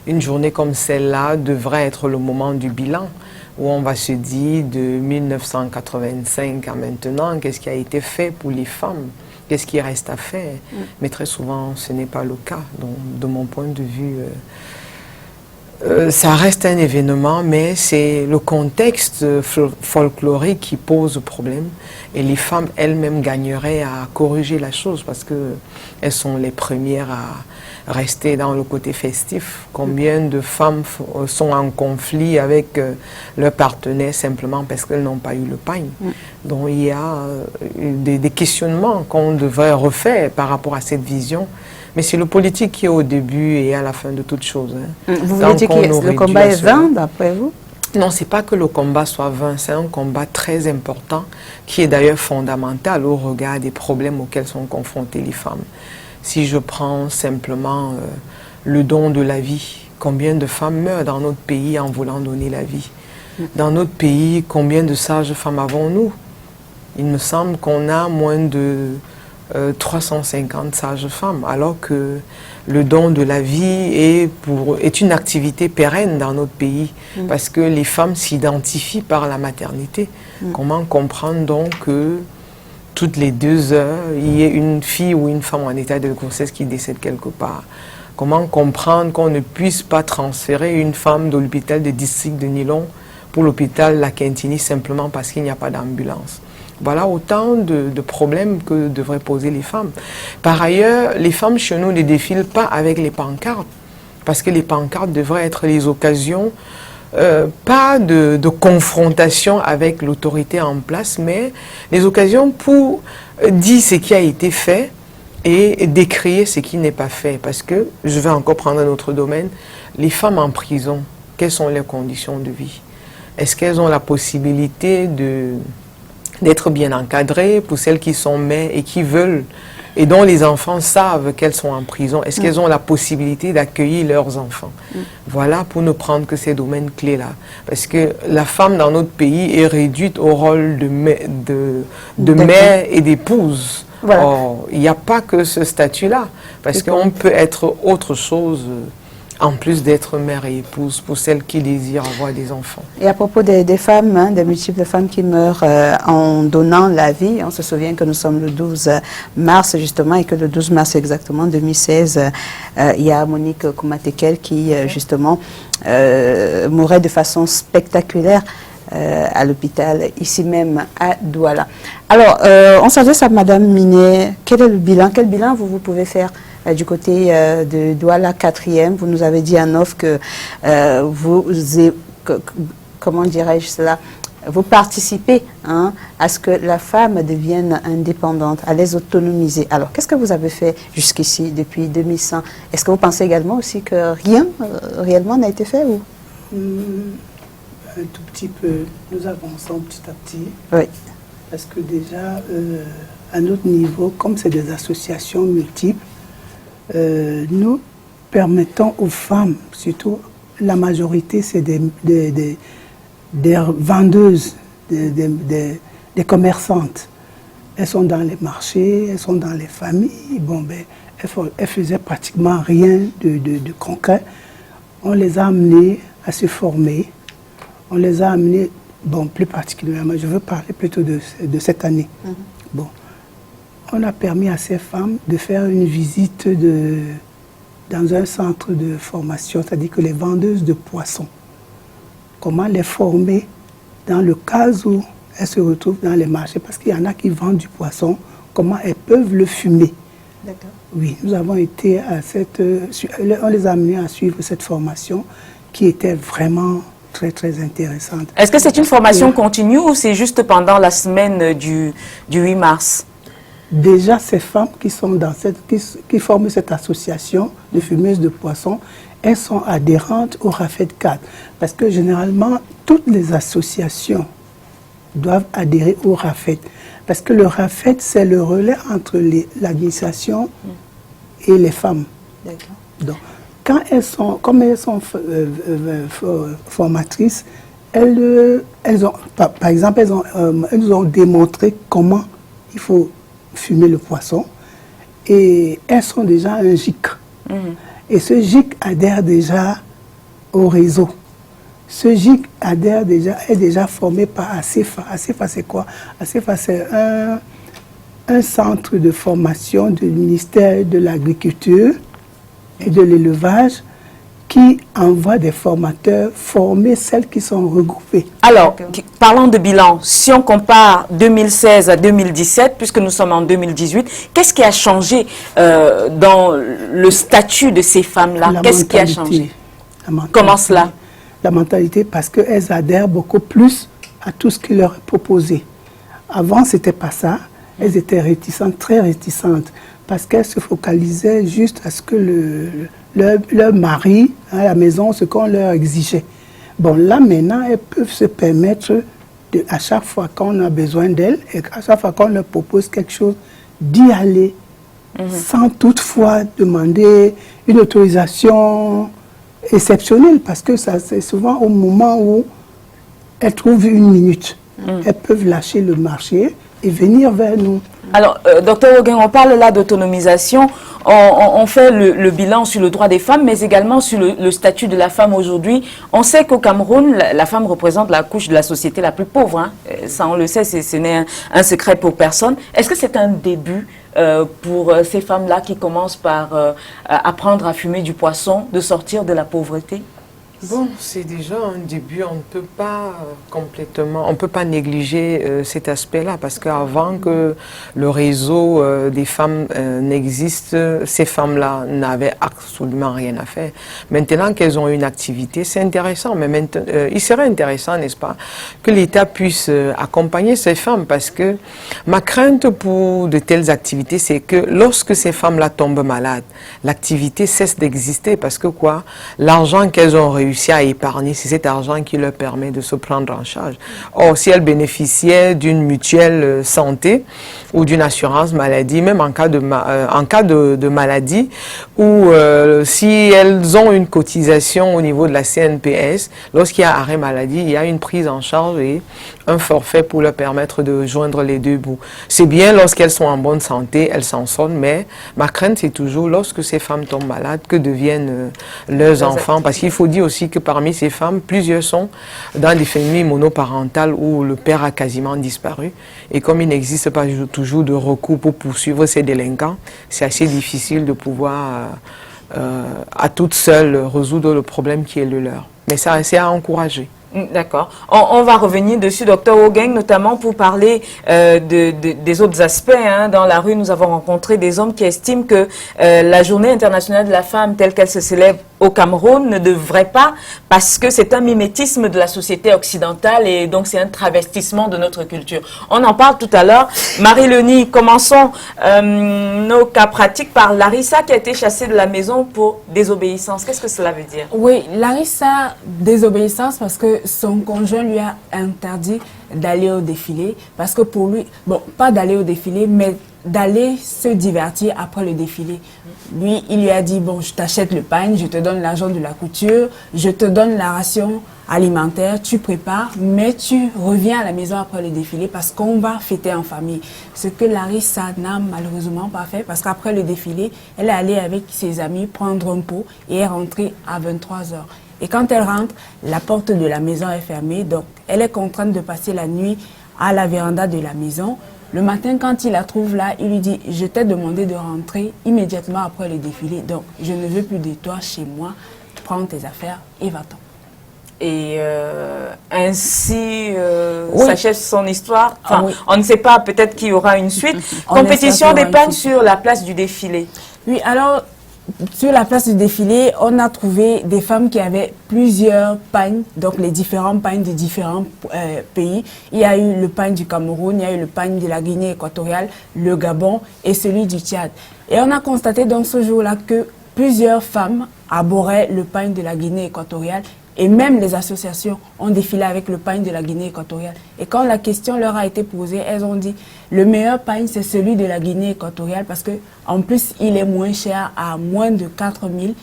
une journée comme celle-là devrait être le moment du bilan, où on va se dire de 1985 à maintenant, qu'est-ce qui a été fait pour les femmes, qu'est-ce qui reste à faire. Mais très souvent, ce n'est pas le cas. Donc, de mon point de vue, ça reste un événement, mais c'est le contexte folklorique qui pose problème. Et les femmes elles-mêmes gagneraient à corriger la chose parce qu'elles sont les premières à rester dans le côté festif. Combien de femmes sont en conflit avec leur partenaire simplement parce qu'elles n'ont pas eu le pain. Donc il y a des questionnements qu'on devrait refaire par rapport à cette vision. Mais c'est le politique qui est au début et à la fin de toute chose. Vous voulez dire que le combat est vain, d'après vous? Non, ce n'est pas que le combat soit vain, c'est un combat très important, qui est d'ailleurs fondamental au regard des problèmes auxquels sont confrontées les femmes. Si je prends simplement le don de la vie, combien de femmes meurent dans notre pays en voulant donner la vie? Dans notre pays, combien de sages-femmes avons-nous? Il me semble qu'on a moins de 350 sages-femmes, alors que le don de la vie est une activité pérenne dans notre pays, parce que les femmes s'identifient par la maternité. Comment comprendre donc que toutes les 2 heures, il y ait une fille ou une femme en état de grossesse qui décède quelque part? Comment comprendre qu'on ne puisse pas transférer une femme de l'hôpital de district de Nilon pour l'hôpital La Quintini simplement parce qu'il n'y a pas d'ambulance? Voilà autant de problèmes que devraient poser les femmes. Par ailleurs, les femmes chez nous ne défilent pas avec les pancartes, parce que les pancartes devraient être les occasions, pas de confrontation avec l'autorité en place, mais les occasions pour dire ce qui a été fait et décrier ce qui n'est pas fait. Parce que, je vais encore prendre un autre domaine, les femmes en prison, quelles sont leurs conditions de vie? Est-ce qu'elles ont la possibilité d'être bien encadrées pour celles qui sont mères et qui veulent, et dont les enfants savent qu'elles sont en prison? Est-ce qu'elles ont la possibilité d'accueillir leurs enfants? Voilà, pour ne prendre que ces domaines clés-là. Parce que la femme dans notre pays est réduite au rôle de mère et d'épouse. Voilà. Or, il n'y a pas que ce statut-là. Parce qu'on peut être autre chose en plus d'être mère et épouse pour celles qui désirent avoir des enfants. Et à propos des femmes, des multiples femmes qui meurent en donnant la vie, on se souvient que nous sommes le 12 mars justement et que le 12 mars exactement 2016, il y a Monique Koumatekel qui justement mourait de façon spectaculaire à l'hôpital, ici même à Douala. Alors, on s'adresse à Madame Minet. Quel est le bilan? Quel bilan vous pouvez faire du côté de Douala 4e? Vous nous avez dit en offre que comment dirais-je cela, vous participez à ce que la femme devienne indépendante, à les autonomiser. Alors, qu'est-ce que vous avez fait jusqu'ici, depuis 2100? Est-ce que vous pensez également aussi que rien réellement n'a été fait ou? Un tout petit peu, nous avançons petit à petit. Oui. Parce que déjà, à notre niveau, comme c'est des associations multiples, nous permettons aux femmes, surtout la majorité, c'est des vendeuses, des commerçantes. Elles sont dans les marchés, elles sont dans les familles. Bon, ben, elles faisaient pratiquement rien de concret. On les a amenées à se former. On les a amenées, bon, plus particulièrement, je veux parler plutôt de cette année. Bon, on a permis à ces femmes de faire une visite dans un centre de formation, c'est-à-dire que les vendeuses de poissons, comment les former dans le cas où elles se retrouvent dans les marchés, parce qu'il y en a qui vendent du poisson, comment elles peuvent le fumer. D'accord. Oui, nous avons été on les a amenés à suivre cette formation qui était vraiment très, très intéressante. Est-ce que c'est une formation continue ou c'est juste pendant la semaine du 8 mars? Déjà, ces femmes qui sont qui forment cette association de fumeuses de poissons, elles sont adhérentes au RAFED 4. Parce que généralement, toutes les associations doivent adhérer au RAFED. Parce que le RAFED, c'est le relais entre l'administration et les femmes. D'accord. Donc, comme elles sont formatrices, elles ont, par exemple, elles nous ont démontré comment il faut fumer le poisson. Et elles sont déjà un GIC. Et ce GIC adhère déjà au réseau. Ce GIC est déjà formé par ACEFA. ACEFA, c'est quoi? ACEFA, c'est un centre de formation du ministère de l'Agriculture et de l'Élevage qui envoie des formateurs former celles qui sont regroupées. Alors, parlons de bilan. Si on compare 2016 à 2017, puisque nous sommes en 2018, qu'est-ce qui a changé dans le statut de ces femmes-là? Qu'est-ce qui a changé? Comment cela? La mentalité, parce qu'elles adhèrent beaucoup plus à tout ce qui leur est proposé. Avant, ce n'était pas ça. Elles étaient réticentes, très réticentes, parce qu'elles se focalisaient juste à ce que leur mari, à la maison, ce qu'on leur exigeait. Bon, là, maintenant, elles peuvent se permettre, à chaque fois qu'on a besoin d'elles, et à chaque fois qu'on leur propose quelque chose, d'y aller, sans toutefois demander une autorisation exceptionnelle, parce que c'est souvent au moment où elles trouvent une minute. Elles peuvent lâcher le marché et venir vers nous. Alors, Dr Ogueng, on parle là d'autonomisation, on fait le bilan sur le droit des femmes, mais également sur le statut de la femme aujourd'hui. On sait qu'au Cameroun, la femme représente la couche de la société la plus pauvre. Hein. Ça, on le sait, ce n'est un secret pour personne. Est-ce que c'est un début pour ces femmes-là qui commencent par apprendre à fumer du poisson, de sortir de la pauvreté? Bon, c'est déjà un début, on ne peut pas complètement, on peut pas négliger cet aspect-là, parce qu'avant que le réseau des femmes n'existe, ces femmes-là n'avaient absolument rien à faire. Maintenant qu'elles ont une activité, c'est intéressant, mais maintenant, il serait intéressant, n'est-ce pas, que l'État puisse accompagner ces femmes, parce que ma crainte pour de telles activités, c'est que lorsque ces femmes-là tombent malades, l'activité cesse d'exister, parce que quoi, l'argent qu'elles ont réussi à épargner, c'est cet argent qui leur permet de se prendre en charge. Or, si elles bénéficiaient d'une mutuelle santé ou d'une assurance maladie, même en cas de maladie, ou si elles ont une cotisation au niveau de la CNPS, lorsqu'il y a arrêt maladie, il y a une prise en charge et un forfait pour leur permettre de joindre les deux bouts. C'est bien lorsqu'elles sont en bonne santé, elles s'en sortent, mais ma crainte, c'est toujours lorsque ces femmes tombent malades, que deviennent leurs enfants, parce qu'il faut dire aussi que parmi ces femmes, plusieurs sont dans des familles monoparentales où le père a quasiment disparu. Et comme il n'existe pas toujours de recours pour poursuivre ces délinquants, c'est assez difficile de pouvoir à toutes seules résoudre le problème qui est le leur. Mais ça, c'est à encourager. D'accord. On va revenir dessus, Dr Ogueng, notamment pour parler des autres aspects. Hein. Dans la rue, nous avons rencontré des hommes qui estiment que la Journée internationale de la femme, telle qu'elle se célèbre au Cameroun, ne devrait pas, parce que c'est un mimétisme de la société occidentale et donc c'est un travestissement de notre culture. On en parle tout à l'heure. Marie-Léonie, commençons nos cas pratiques par Larissa qui a été chassée de la maison pour désobéissance. Qu'est-ce que cela veut dire? Oui, Larissa, désobéissance parce que son conjoint lui a interdit d'aller au défilé, parce que pour lui, bon, pas d'aller au défilé, mais d'aller se divertir après le défilé. Lui, il lui a dit, bon, je t'achète le pain, je te donne l'argent de la couture, je te donne la ration alimentaire, tu prépares, mais tu reviens à la maison après le défilé parce qu'on va fêter en famille. Ce que Larissa n'a malheureusement pas fait, parce qu'après le défilé, elle est allée avec ses amis prendre un pot et est rentrée à 23h. Et quand elle rentre, la porte de la maison est fermée, donc elle est contrainte de passer la nuit à la véranda de la maison. Le matin, quand il la trouve là, il lui dit « Je t'ai demandé de rentrer immédiatement après le défilé, donc je ne veux plus de toi chez moi, prends tes affaires et va-t'en. » Et ainsi oui. s'achève son histoire. Enfin, oui. On ne sait pas, peut-être qu'il y aura une suite. Compétition des pagnes sur la place du défilé. Oui, alors, sur la place du défilé, on a trouvé des femmes qui avaient plusieurs pagnes, donc les différents pagnes de différents pays. Il y a eu le pagne du Cameroun, il y a eu le pagne de la Guinée équatoriale, le Gabon et celui du Tchad. Et on a constaté donc ce jour-là que plusieurs femmes abhorraient le pagne de la Guinée équatoriale. Et même les associations ont défilé avec le pagne de la Guinée équatoriale. Et quand la question leur a été posée, elles ont dit le meilleur pagne, c'est celui de la Guinée équatoriale parce que en plus, il est moins cher, à moins de 4 000.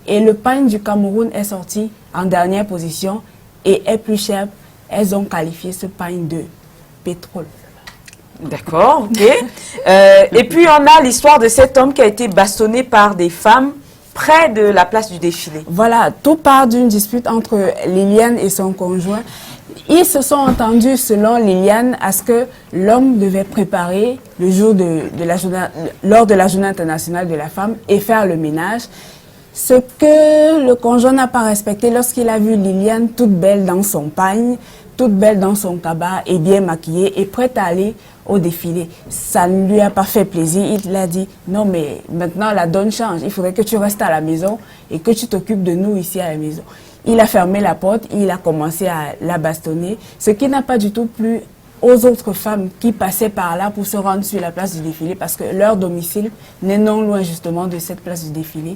Et le pagne du Cameroun est sorti en dernière position et est plus cher. Elles ont qualifié ce pagne de pétrole. D'accord, ok. Et puis, on a l'histoire de cet homme qui a été bastonné par des femmes près de la place du défilé. Voilà, tout part d'une dispute entre Liliane et son conjoint. Ils se sont entendus, selon Liliane, à ce que l'homme devait préparer le jour lors de la journée internationale de la femme et faire le ménage. Ce que le conjoint n'a pas respecté lorsqu'il a vu Liliane toute belle dans son pagne, toute belle dans son cabas et bien maquillée et prête à aller au défilé. Ça ne lui a pas fait plaisir. Il a dit, non mais maintenant la donne change. Il faudrait que tu restes à la maison et que tu t'occupes de nous ici à la maison. Il a fermé la porte, il a commencé à la bastonner, ce qui n'a pas du tout plu aux autres femmes qui passaient par là pour se rendre sur la place du défilé parce que leur domicile n'est non loin justement de cette place du défilé.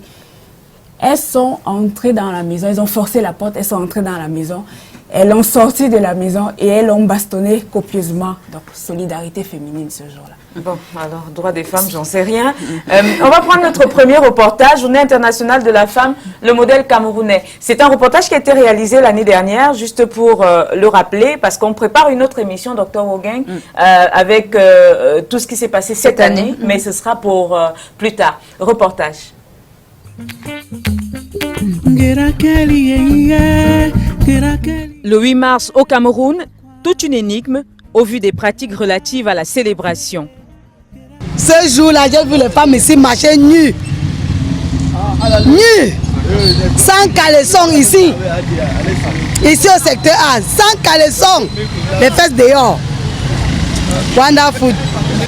Elles sont entrées dans la maison, elles ont forcé la porte, elles sont entrées dans la maison, elles l'ont sorti de la maison et elles l'ont bastonné copieusement. Donc, solidarité féminine ce jour-là. Bon, alors, droit des femmes, j'en sais rien. On va prendre notre premier reportage, Journée internationale de la femme, le modèle camerounais. C'est un reportage qui a été réalisé l'année dernière, juste pour le rappeler, parce qu'on prépare une autre émission, Dr Ogueng, avec tout ce qui s'est passé cette année, mais ce sera pour plus tard. Reportage. Le 8 mars au Cameroun, toute une énigme au vu des pratiques relatives à la célébration. Ce jour-là, j'ai vu les femmes ici marcher nues. Nues. Sans caleçon ici. Ici au secteur A, sans caleçon. Les fesses dehors. Wonderful.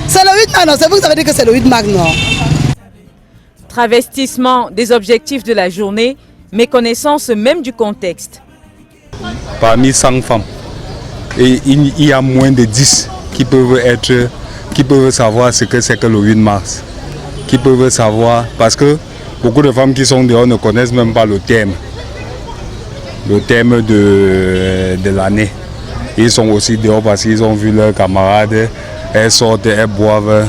C'est le 8 mars, non? C'est vous qui avez dit que c'est le 8 mars, non? Travestissement des objectifs de la journée, méconnaissance même du contexte. Parmi 100 femmes, et il y a moins de 10 qui peuvent savoir ce que c'est que le 8 mars. Qui peuvent savoir, parce que beaucoup de femmes qui sont dehors ne connaissent même pas le thème de l'année. Ils sont aussi dehors parce qu'ils ont vu leurs camarades, elles sortent, elles boivent.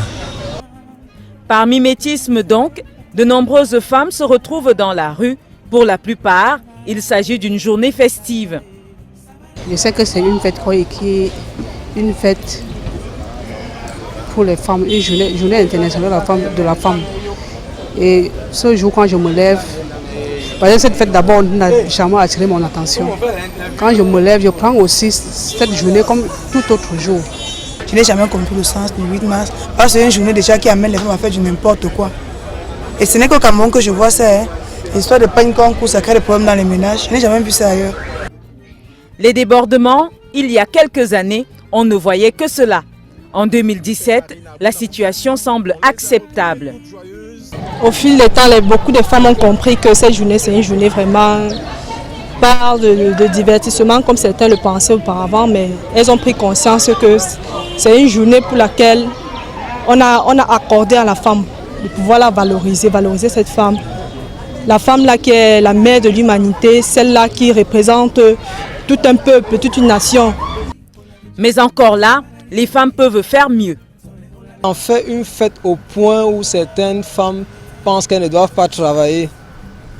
Par mimétisme donc, de nombreuses femmes se retrouvent dans la rue. Pour la plupart, il s'agit d'une journée festive. Je sais que c'est une fête qui est une fête pour les femmes, une journée internationale de la femme. Et ce jour, quand je me lève, parce que cette fête d'abord n'a jamais attiré mon attention. Quand je me lève, je prends aussi cette journée comme tout autre jour. Je n'ai jamais compris le sens du 8 mars, parce que c'est une journée déjà qui amène les femmes à faire du n'importe quoi. Et ce n'est qu'au Cameroun que je vois ça, l'histoire de pagne concours, ça crée des problèmes dans les ménages. Je n'ai jamais vu ça ailleurs. Les débordements, il y a quelques années, on ne voyait que cela. En 2017, la situation semble acceptable. Au fil du temps, beaucoup de femmes ont compris que cette journée, c'est une journée vraiment pas de divertissement comme certains le pensaient auparavant, mais elles ont pris conscience que c'est une journée pour laquelle on a accordé à la femme de pouvoir la valoriser cette femme. La femme là qui est la mère de l'humanité, celle-là qui représente tout un peuple, toute une nation. Mais encore là, les femmes peuvent faire mieux. On fait une fête au point où certaines femmes pensent qu'elles ne doivent pas travailler,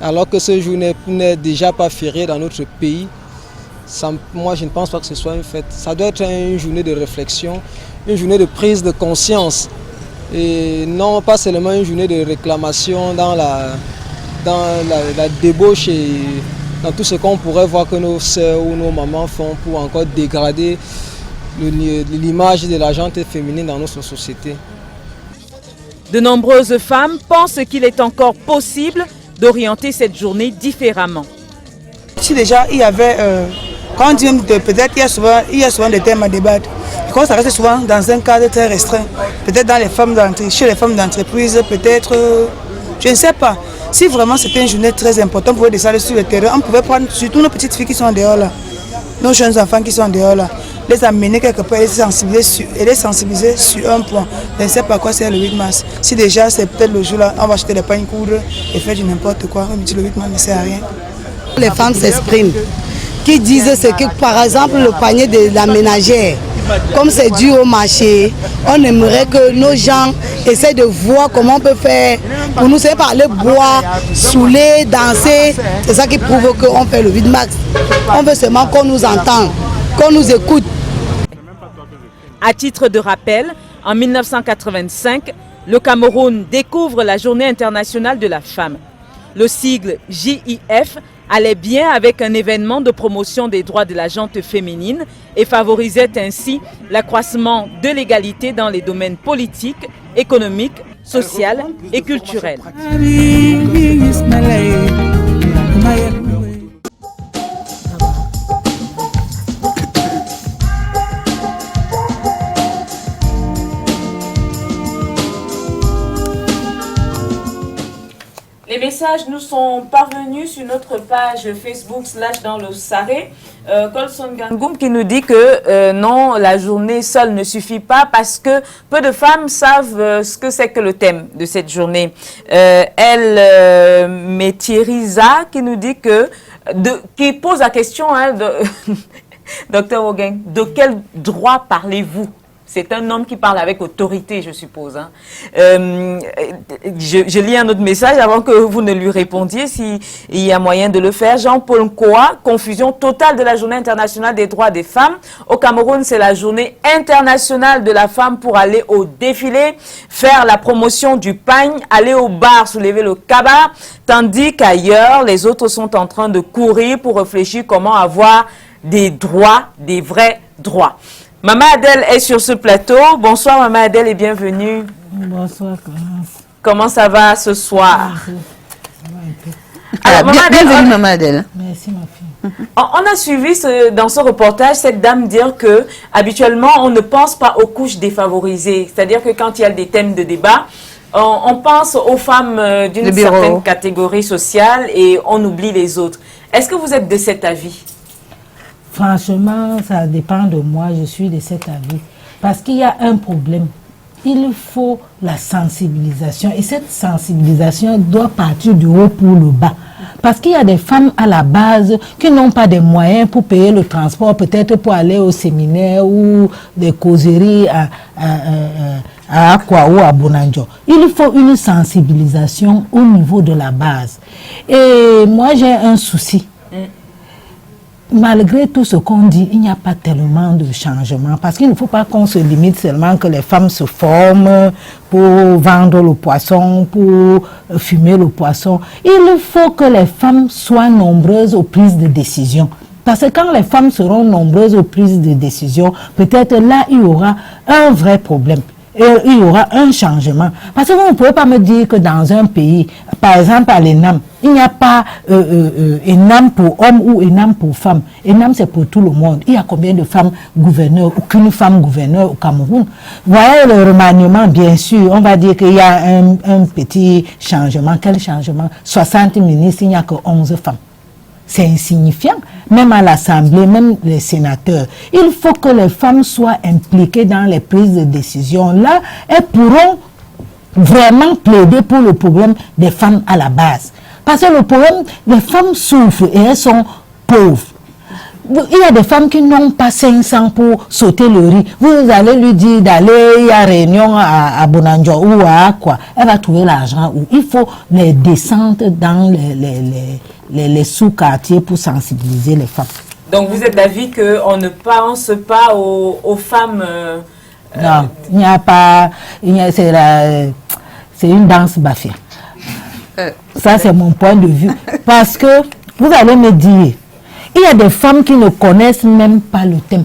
alors que ce jour n'est déjà pas férié dans notre pays. Moi, je ne pense pas que ce soit une fête. Ça doit être une journée de réflexion, une journée de prise de conscience. Et non pas seulement une journée de réclamation dans la débauche et dans tout ce qu'on pourrait voir que nos sœurs ou nos mamans font pour encore dégrader l'image de la gente féminine dans notre société. De nombreuses femmes pensent qu'il est encore possible d'orienter cette journée différemment. Si déjà il y avait, quand on dit peut-être il y a souvent des thèmes à débattre, quand ça reste souvent dans un cadre très restreint, peut-être dans les femmes d'entreprise, chez les femmes d'entreprise, peut-être, je ne sais pas. Si vraiment c'était une journée très importante, on pouvait descendre sur le terrain, on pouvait prendre surtout nos petites filles qui sont dehors là, nos jeunes enfants qui sont dehors là, les amener quelque part et les sensibiliser sur un point. Je ne sais pas quoi c'est le 8 mars. Si déjà c'est peut-être le jour là, on va acheter des pagnes coudres et faire du n'importe quoi, on me dit le 8 mars ne sert à rien. Les femmes s'expriment, qui disent ce que par exemple le panier de la ménagère, comme c'est dû au marché, on aimerait que nos gens essaient de voir comment on peut faire pour nous savoir parler, boire, saouler, danser. C'est ça qui prouve qu'on fait le 8 mars. On veut seulement qu'on nous entende, qu'on nous écoute. À titre de rappel, en 1985, le Cameroun découvre la Journée internationale de la femme. Le sigle JIF allait bien avec un événement de promotion des droits de la gente féminine et favorisait ainsi l'accroissement de l'égalité dans les domaines politiques, économiques, social et culturel. Les messages nous sont parvenus sur notre page Facebook /dans le Saré. Colson Gangoum qui nous dit que non, la journée seule ne suffit pas parce que peu de femmes savent ce que c'est que le thème de cette journée. Thierryza qui nous dit que, qui pose la question, hein, Dr Ogeng, de quel droit parlez-vous? C'est un homme qui parle avec autorité, je suppose. Hein. Je lis un autre message avant que vous ne lui répondiez, s'il y a moyen de le faire. Jean-Paul Nkoa, confusion totale de la Journée internationale des droits des femmes. Au Cameroun, c'est la Journée internationale de la femme pour aller au défilé, faire la promotion du pagne, aller au bar, soulever le cabas, tandis qu'ailleurs, les autres sont en train de courir pour réfléchir comment avoir des droits, des vrais droits. Maman Adèle est sur ce plateau. Bonsoir Maman Adèle et bienvenue. Bonsoir. Comment ça va ce soir? Alors, bienvenue Maman Adèle. Merci ma fille. On a suivi dans ce reportage cette dame dire que habituellement on ne pense pas aux couches défavorisées. C'est-à-dire que quand il y a des thèmes de débat, on pense aux femmes d'une certaine catégorie sociale et on oublie les autres. Est-ce que vous êtes de cet avis? Franchement, ça dépend de moi, je suis de cet avis. Parce qu'il y a un problème. Il faut la sensibilisation. Et cette sensibilisation doit partir du haut pour le bas. Parce qu'il y a des femmes à la base qui n'ont pas de moyens pour payer le transport, peut-être pour aller au séminaire ou des causeries à Akwa ou à Bonanjo. Il faut une sensibilisation au niveau de la base. Et moi, j'ai un souci. Malgré tout ce qu'on dit, il n'y a pas tellement de changements parce qu'il ne faut pas qu'on se limite seulement que les femmes se forment pour vendre le poisson, pour fumer le poisson. Il faut que les femmes soient nombreuses aux prises de décision. Parce que quand les femmes seront nombreuses aux prises de décision, peut-être là, il y aura un vrai problème. Et il y aura un changement. Parce que vous ne pouvez pas me dire que dans un pays, par exemple à l'ENAM, il n'y a pas ENAM pour hommes ou ENAM pour femmes. ENAM, c'est pour tout le monde. Il y a combien de femmes gouverneurs, aucune femme gouverneur au Cameroun? Vous voyez le remaniement, bien sûr, on va dire qu'il y a un petit changement. Quel changement? 60 ministres, il n'y a que 11 femmes. C'est insignifiant. Même à l'Assemblée, même les sénateurs. Il faut que les femmes soient impliquées dans les prises de décision. Là, elles pourront vraiment plaider pour le problème des femmes à la base. Parce que le problème, les femmes souffrent et elles sont pauvres. Il y a des femmes qui n'ont pas 500 pour sauter le riz. Vous allez lui dire d'aller à réunion à Bonanjo ou à quoi. Elle va trouver l'argent où. Il faut les descentes dans les sous-quartiers pour sensibiliser les femmes. Donc vous êtes d'avis qu'on ne pense pas aux femmes Non, il n'y a pas... C'est une danse bafia. Ça, c'est mon point de vue. Parce que, vous allez me dire, il y a des femmes qui ne connaissent même pas le thème.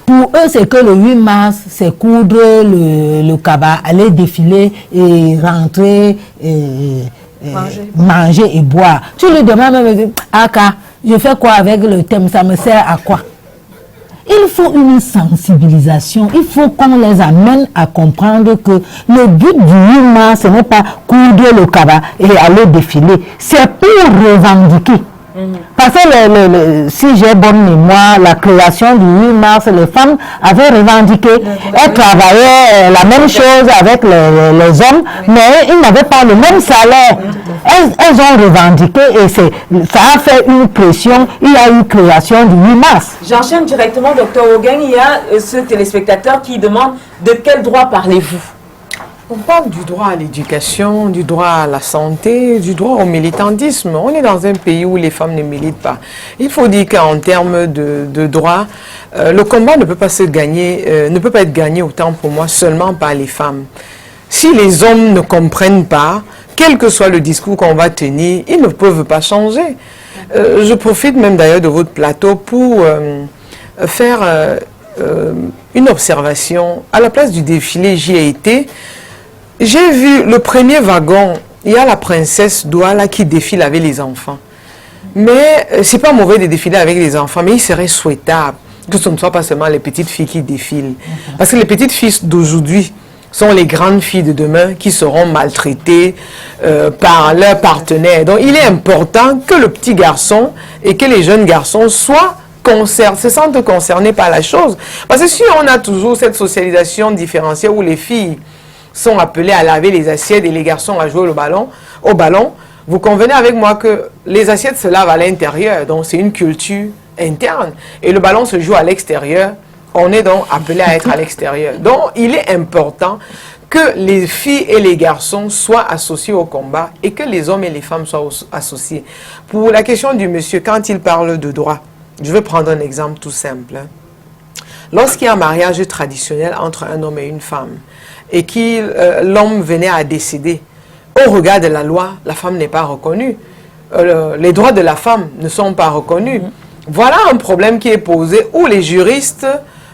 Pour eux, c'est que le 8 mars, c'est coudre le cabas, aller défiler et rentrer, manger et boire. Tu lui demandes même, Aka, je fais quoi avec le thème, ça me sert à quoi? Il faut une sensibilisation, il faut qu'on les amène à comprendre que le but du 8 mars, ce n'est pas coudre le cabas et aller défiler, c'est pour revendiquer. Parce que si j'ai bonne mémoire, la création du 8 mars, les femmes avaient revendiqué. Elles travaillaient la même chose avec les hommes, mais ils n'avaient pas le même salaire. Elles ont revendiqué et ça a fait une pression. Il y a eu création du 8 mars. J'enchaîne directement, Dr Ogeng. Il y a ce téléspectateur qui demande de quel droit parlez-vous? On parle du droit à l'éducation, du droit à la santé, du droit au militantisme. On est dans un pays où les femmes ne militent pas. Il faut dire qu'en termes de droit, le combat ne peut pas être gagné autant pour moi seulement par les femmes. Si les hommes ne comprennent pas quel que soit le discours qu'on va tenir, ils ne peuvent pas changer. Je profite même d'ailleurs de votre plateau pour faire une observation. À la place du défilé, j'y ai été. J'ai vu le premier wagon, il y a la princesse Douala qui défile avec les enfants. Mais c'est pas mauvais de défiler avec les enfants, mais il serait souhaitable que ce ne soit pas seulement les petites filles qui défilent. Parce que les petites filles d'aujourd'hui sont les grandes filles de demain qui seront maltraitées par leurs partenaires. Donc il est important que le petit garçon et que les jeunes garçons se sentent concernés par la chose. Parce que si on a toujours cette socialisation différenciée où les filles sont appelées à laver les assiettes et les garçons à jouer au ballon, vous convenez avec moi que les assiettes se lavent à l'intérieur, donc c'est une culture interne. Et le ballon se joue à l'extérieur, on est donc appelé à être à l'extérieur. Donc il est important que les filles et les garçons soient associés au combat et que les hommes et les femmes soient associés. Pour la question du monsieur, quand il parle de droit, je vais prendre un exemple tout simple. Lorsqu'il y a un mariage traditionnel entre un homme et une femme et que l'homme venait à décéder, au regard de la loi, la femme n'est pas reconnue. Les droits de la femme ne sont pas reconnus. Voilà un problème qui est posé où les juristes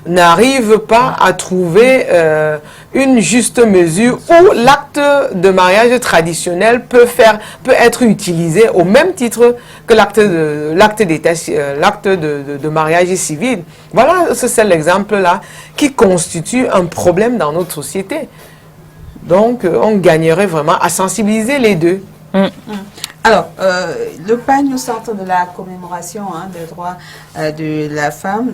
n'arrivent pas à trouver une juste mesure où l'acte de mariage traditionnel peut être utilisé au même titre que l'acte de mariage civil. Voilà, c'est l'exemple-là qui constitue un problème dans notre société. Donc, on gagnerait vraiment à sensibiliser les deux. Alors, le pagne au centre de la commémoration des droits de la femme,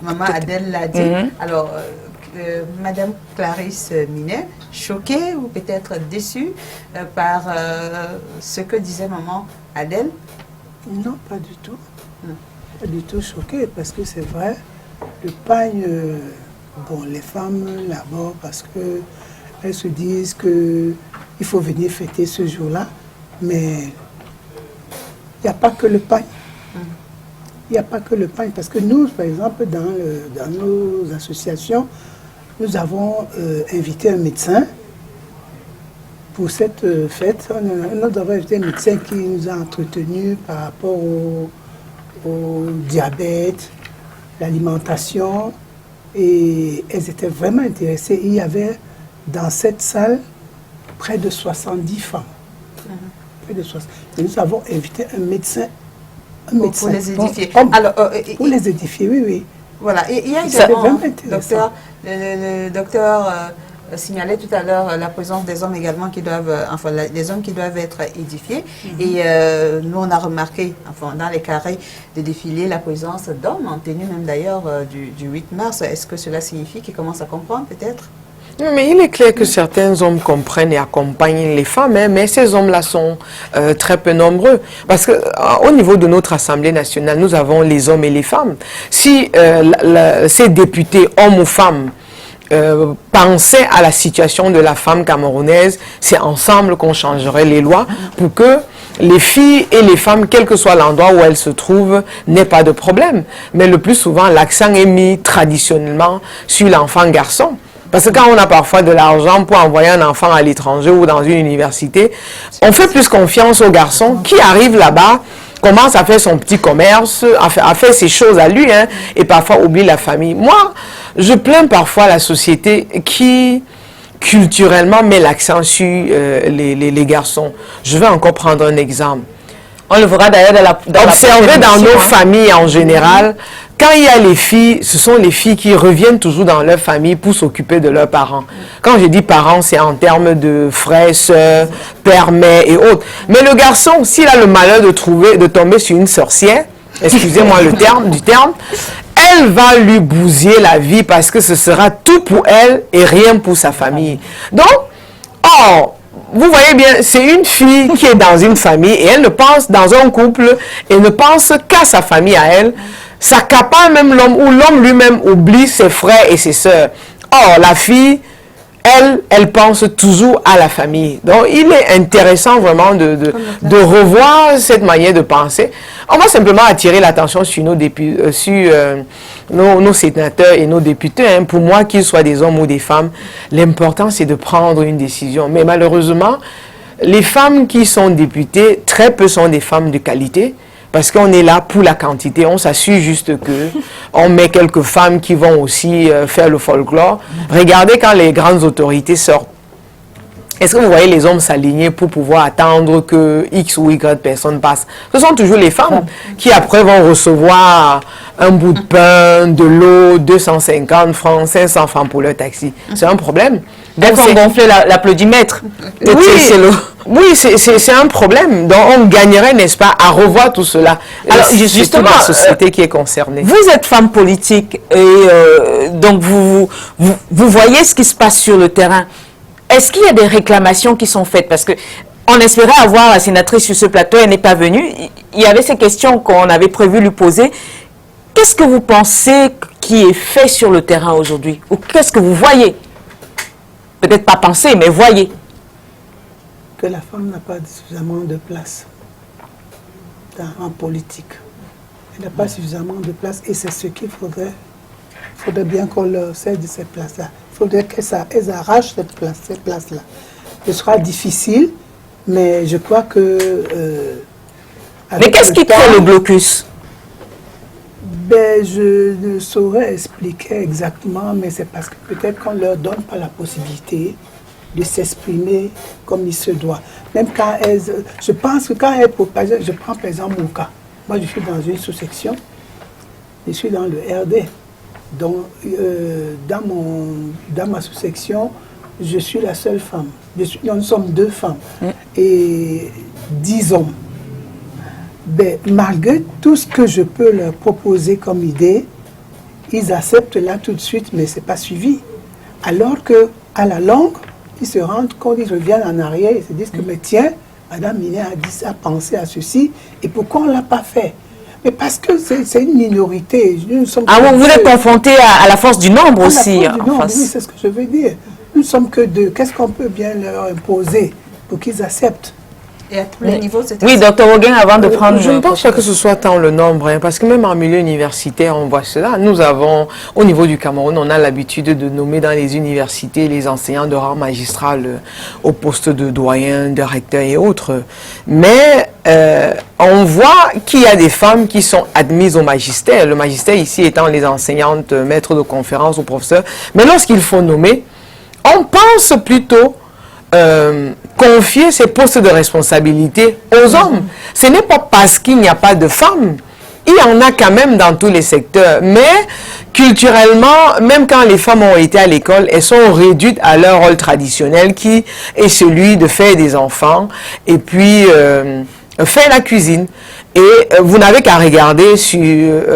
Maman Adèle l'a dit. Alors, Madame Clarisse Minet, choquée ou peut-être déçue par ce que disait Maman Adèle? Non, pas du tout. Pas du tout choquée, parce que c'est vrai, le pagne, bon, les femmes là-bas, parce que elles se disent qu'il faut venir fêter ce jour-là, mais il n'y a pas que le pain. Il n'y a pas que le pain, parce que nous, par exemple, dans nos associations, nous avons invité un médecin pour cette fête. Nous avons invité un médecin qui nous a entretenus par rapport au diabète, l'alimentation, et elles étaient vraiment intéressées. Il y avait dans cette salle près de 70 femmes. Près de 60. Et nous avons invité un médecin. Pour les édifier. Pour les édifier, oui, oui. Voilà. Et il y a également, le docteur signalait tout à l'heure la présence des hommes également qui doivent, les hommes qui doivent être édifiés. Et nous, on a remarqué, dans les carrés de défilé, la présence d'hommes, en tenue même d'ailleurs du 8 mars. Est-ce que cela signifie qu'ils commencent à comprendre peut-être? Mais il est clair que certains hommes comprennent et accompagnent les femmes, mais ces hommes-là sont très peu nombreux. Parce qu'au niveau de notre Assemblée nationale, nous avons les hommes et les femmes. Si ces députés, hommes ou femmes, pensaient à la situation de la femme camerounaise, c'est ensemble qu'on changerait les lois pour que les filles et les femmes, quel que soit l'endroit où elles se trouvent, n'aient pas de problème. Mais le plus souvent, l'accent est mis traditionnellement sur l'enfant garçon. Parce que quand on a parfois de l'argent pour envoyer un enfant à l'étranger ou dans une université, on fait plus confiance aux garçons qui arrivent là-bas, commence à faire son petit commerce, à faire ses choses à lui, et parfois oublie la famille. Moi, je plains parfois la société qui, culturellement, met l'accent sur les garçons. Je vais encore prendre un exemple. On le verra d'ailleurs observer dans nos familles en général. Quand il y a les filles, ce sont les filles qui reviennent toujours dans leur famille pour s'occuper de leurs parents. Quand je dis parents, c'est en termes de frères, sœurs, père, mère et autres. Mais le garçon, s'il a le malheur de tomber sur une sorcière, excusez-moi le terme, elle va lui bousiller la vie parce que ce sera tout pour elle et rien pour sa famille. Donc, vous voyez bien, c'est une fille qui est dans une famille et elle ne pense dans un couple et ne pense qu'à sa famille à elle. Ça accapare même l'homme ou l'homme lui-même oublie ses frères et ses sœurs. Or, la fille, elle pense toujours à la famille. Donc, il est intéressant vraiment de revoir cette manière de penser. On va simplement attirer l'attention sur nos sénateurs et nos députés. Pour moi, qu'ils soient des hommes ou des femmes, l'important, c'est de prendre une décision. Mais malheureusement, les femmes qui sont députées, très peu sont des femmes de qualité. Parce qu'on est là pour la quantité, on s'assure juste que on met quelques femmes qui vont aussi faire le folklore. Regardez quand les grandes autorités sortent. Est-ce que vous voyez les hommes s'aligner pour pouvoir attendre que X ou Y personne passe? Ce sont toujours les femmes qui après vont recevoir un bout de pain, de l'eau, 250 francs, 500 francs pour leur taxi. C'est un problème. Donc on gonfler l'applaudimètre. Oui, c'est un problème. Donc on gagnerait, n'est-ce pas, à revoir tout cela. Alors justement, la société qui est concernée. Vous êtes femme politique et donc vous voyez ce qui se passe sur le terrain. Est-ce qu'il y a des réclamations qui sont faites? Parce que on espérait avoir la sénatrice sur ce plateau, elle n'est pas venue. Il y avait ces questions qu'on avait prévu lui poser. Qu'est-ce que vous pensez qui est fait sur le terrain aujourd'hui? Ou qu'est-ce que vous voyez? Peut-être pas penser, mais voyez. Que la femme n'a pas suffisamment de place en politique. Elle n'a pas suffisamment de place et c'est ce qu'il faudrait. Il faudrait bien qu'on leur cède cette place-là. Il faudrait qu'elles arrachent ces places-là. Ce sera difficile, mais je crois que... mais qu'est-ce qui crée le blocus? Ben, je ne saurais expliquer exactement, mais c'est parce que peut-être qu'on ne leur donne pas la possibilité de s'exprimer comme il se doit. Même quand elles... Je pense que quand elles proposent... Je prends par exemple mon cas. Moi, je suis dans une sous-section. Je suis dans le RD. Donc, dans ma sous-section, je suis la seule femme. Nous sommes 2 femmes et 10 hommes. Ben, malgré tout ce que je peux leur proposer comme idée, ils acceptent là tout de suite, mais ce n'est pas suivi. Alors qu'à la longue, ils se rendent compte, ils reviennent en arrière, ils se disent que, mais tiens, Madame Minet a pensé à ceci, et pourquoi on ne l'a pas fait? Mais parce que c'est une minorité. Vous êtes confronté à la force du nombre aussi. Oui, c'est ce que je veux dire. Nous ne sommes que 2. Qu'est-ce qu'on peut bien leur imposer pour qu'ils acceptent? Et à tous les niveaux, c'est oui, Dr Ogueng, avant de prendre... Je ne pense pas que ce soit tant le nombre, hein, parce que même en milieu universitaire, on voit cela. Nous avons, au niveau du Cameroun, on a l'habitude de nommer dans les universités les enseignants de rang magistral au poste de doyen, de recteur et autres. Mais on voit qu'il y a des femmes qui sont admises au magistère. Le magistère ici étant les enseignantes, maîtres de conférences ou professeurs. Mais lorsqu'il faut nommer, on pense plutôt... confier ces postes de responsabilité aux hommes. Ce n'est pas parce qu'il n'y a pas de femmes. Il y en a quand même dans tous les secteurs. Mais culturellement, même quand les femmes ont été à l'école, elles sont réduites à leur rôle traditionnel qui est celui de faire des enfants et puis faire la cuisine. Et vous n'avez qu'à regarder sur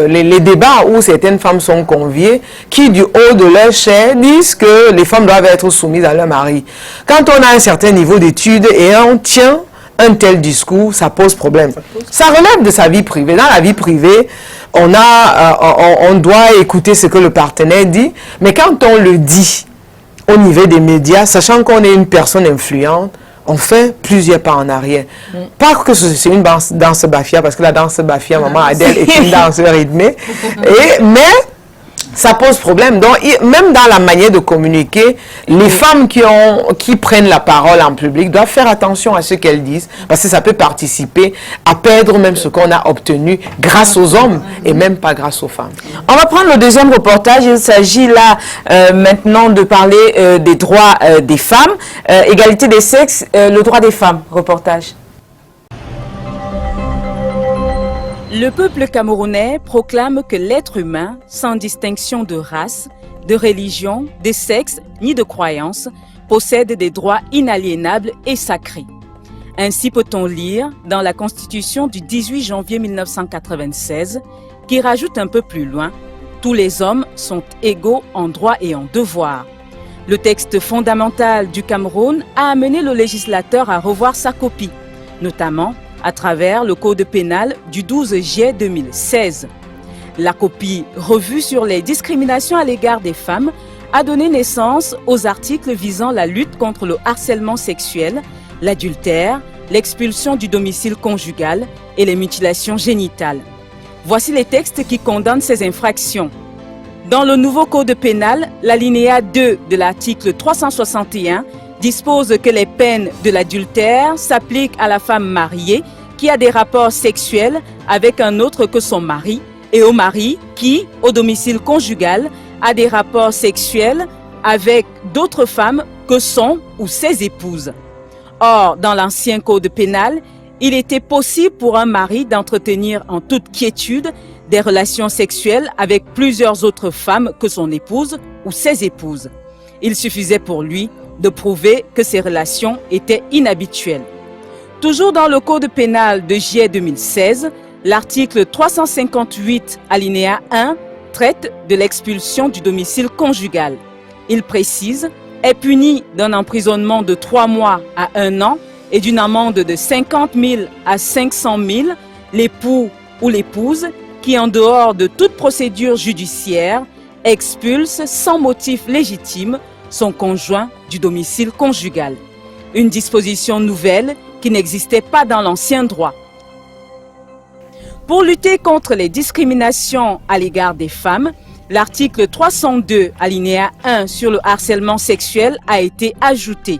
les débats où certaines femmes sont conviées, qui du haut de leur chair disent que les femmes doivent être soumises à leur mari. Quand on a un certain niveau d'études et on tient un tel discours, ça pose problème. Ça relève de sa vie privée. Dans la vie privée, on doit écouter ce que le partenaire dit, mais quand on le dit au niveau des médias, sachant qu'on est une personne influente, on fait plusieurs pas en arrière. Pas que c'est une danse bafia, parce que la danse bafia, maman Adèle, est une danse rythmée. Mais ça pose problème. Donc, même dans la manière de communiquer, les femmes qui prennent la parole en public doivent faire attention à ce qu'elles disent, parce que ça peut participer à perdre même ce qu'on a obtenu grâce aux hommes et même pas grâce aux femmes. On va prendre le deuxième reportage. Il s'agit là maintenant de parler des droits des femmes. Égalité des sexes, le droit des femmes. Reportage. Le peuple camerounais proclame que l'être humain, sans distinction de race, de religion, de sexe ni de croyance, possède des droits inaliénables et sacrés. Ainsi peut-on lire dans la Constitution du 18 janvier 1996, qui rajoute un peu plus loin « Tous les hommes sont égaux en droit et en devoir ». Le texte fondamental du Cameroun a amené le législateur à revoir sa copie, notamment à travers le Code pénal du 12 juillet 2016. La copie revue sur les discriminations à l'égard des femmes a donné naissance aux articles visant la lutte contre le harcèlement sexuel, l'adultère, l'expulsion du domicile conjugal et les mutilations génitales. Voici les textes qui condamnent ces infractions. Dans le nouveau Code pénal, l'alinéa 2 de l'article 361 dispose que les peines de l'adultère s'appliquent à la femme mariée qui a des rapports sexuels avec un autre que son mari et au mari qui, au domicile conjugal, a des rapports sexuels avec d'autres femmes que son ou ses épouses. Or, dans l'ancien code pénal, il était possible pour un mari d'entretenir en toute quiétude des relations sexuelles avec plusieurs autres femmes que son épouse ou ses épouses. Il suffisait pour lui de prouver que ces relations étaient inhabituelles. Toujours dans le Code pénal de juillet 2016, l'article 358 alinéa 1 traite de l'expulsion du domicile conjugal. Il précise « est puni d'un emprisonnement de 3 mois à 1 an et d'une amende de 50 000 à 500 000 l'époux ou l'épouse qui, en dehors de toute procédure judiciaire, expulse sans motif légitime son conjoint du domicile conjugal. » Une disposition nouvelle qui n'existait pas dans l'ancien droit. Pour lutter contre les discriminations à l'égard des femmes, l'article 302 alinéa 1 sur le harcèlement sexuel a été ajouté.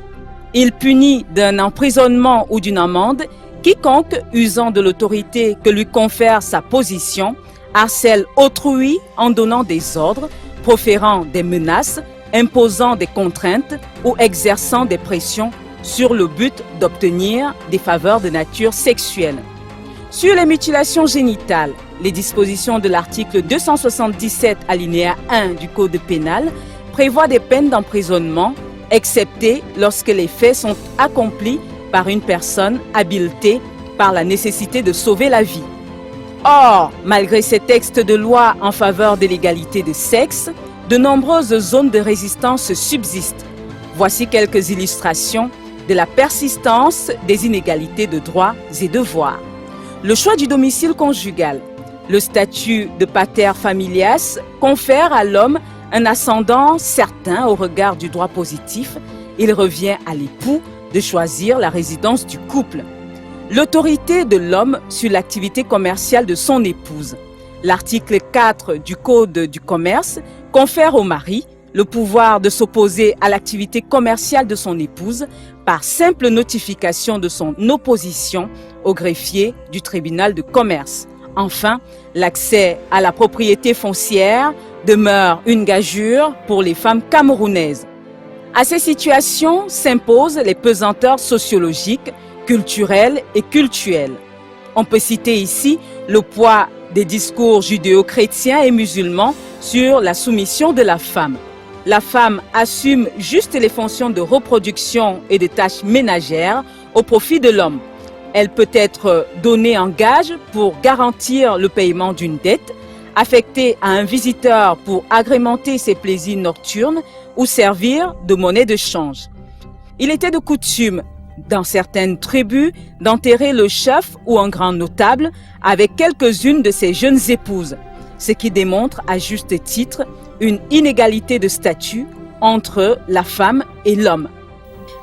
Il punit d'un emprisonnement ou d'une amende quiconque, usant de l'autorité que lui confère sa position, harcèle autrui en donnant des ordres, proférant des menaces, imposant des contraintes ou exerçant des pressions sur le but d'obtenir des faveurs de nature sexuelle. Sur les mutilations génitales, les dispositions de l'article 277 alinéa 1 du Code pénal prévoient des peines d'emprisonnement, excepté lorsque les faits sont accomplis par une personne habilitée par la nécessité de sauver la vie. Or, malgré ces textes de loi en faveur de l'égalité de sexe, de nombreuses zones de résistance subsistent. Voici quelques illustrations de la persistance des inégalités de droits et devoirs. Le choix du domicile conjugal. Le statut de pater familias confère à l'homme un ascendant certain au regard du droit positif. Il revient à l'époux de choisir la résidence du couple. L'autorité de l'homme sur l'activité commerciale de son épouse. L'article 4 du Code du commerce confère au mari le pouvoir de s'opposer à l'activité commerciale de son épouse par simple notification de son opposition au greffier du tribunal de commerce. Enfin, l'accès à la propriété foncière demeure une gageure pour les femmes camerounaises. À ces situations s'imposent les pesanteurs sociologiques, culturelles et cultuelles. On peut citer ici le poids des discours judéo-chrétiens et musulmans sur la soumission de la femme. La femme assume juste les fonctions de reproduction et de tâches ménagères au profit de l'homme. Elle peut être donnée en gage pour garantir le paiement d'une dette, affectée à un visiteur pour agrémenter ses plaisirs nocturnes ou servir de monnaie de change. Il était de coutume, dans certaines tribus, d'enterrer le chef ou un grand notable avec quelques-unes de ses jeunes épouses, ce qui démontre à juste titre une inégalité de statut entre la femme et l'homme.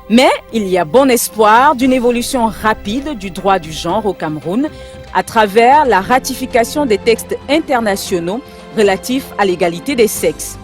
Mais il y a bon espoir d'une évolution rapide du droit du genre au Cameroun à travers la ratification des textes internationaux relatifs à l'égalité des sexes.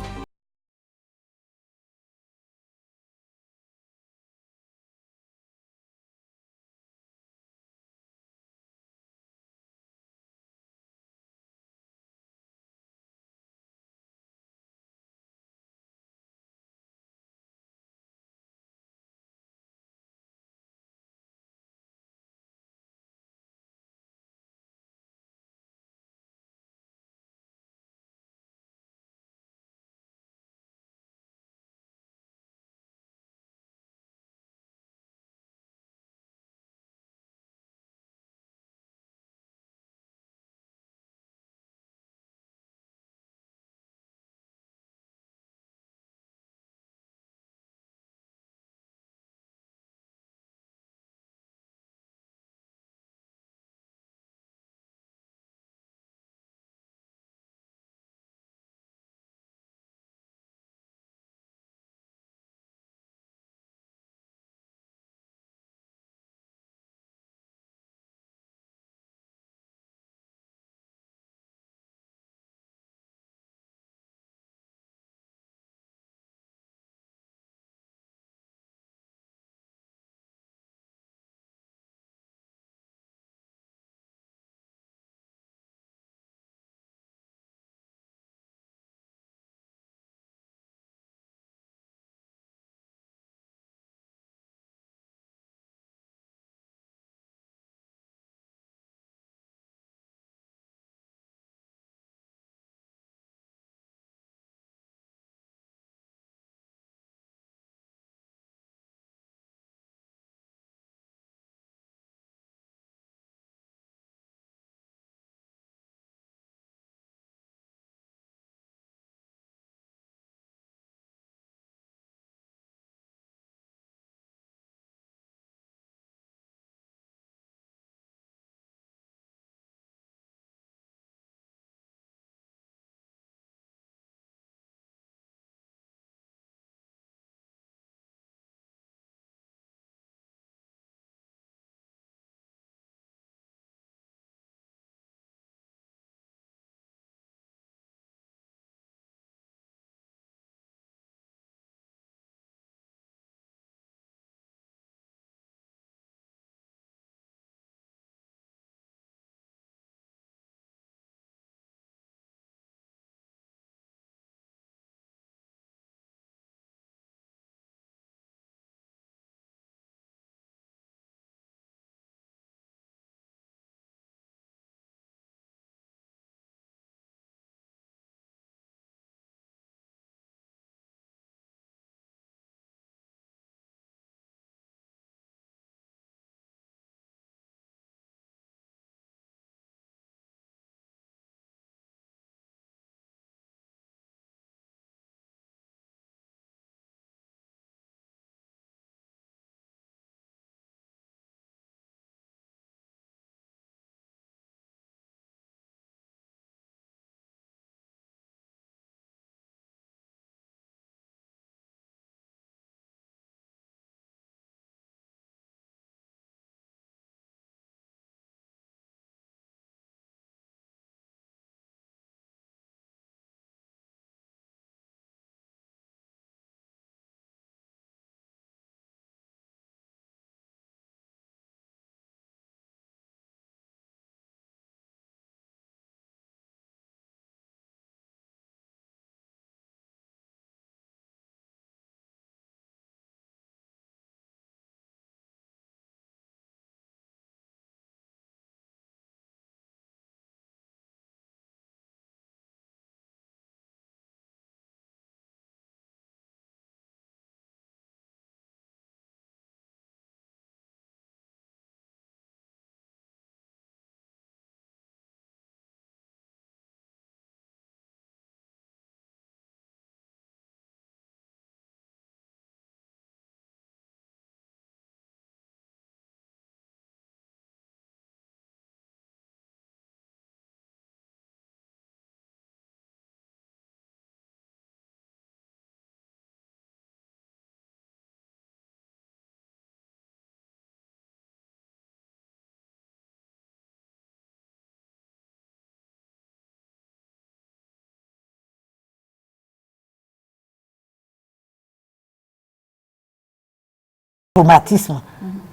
traumatisme.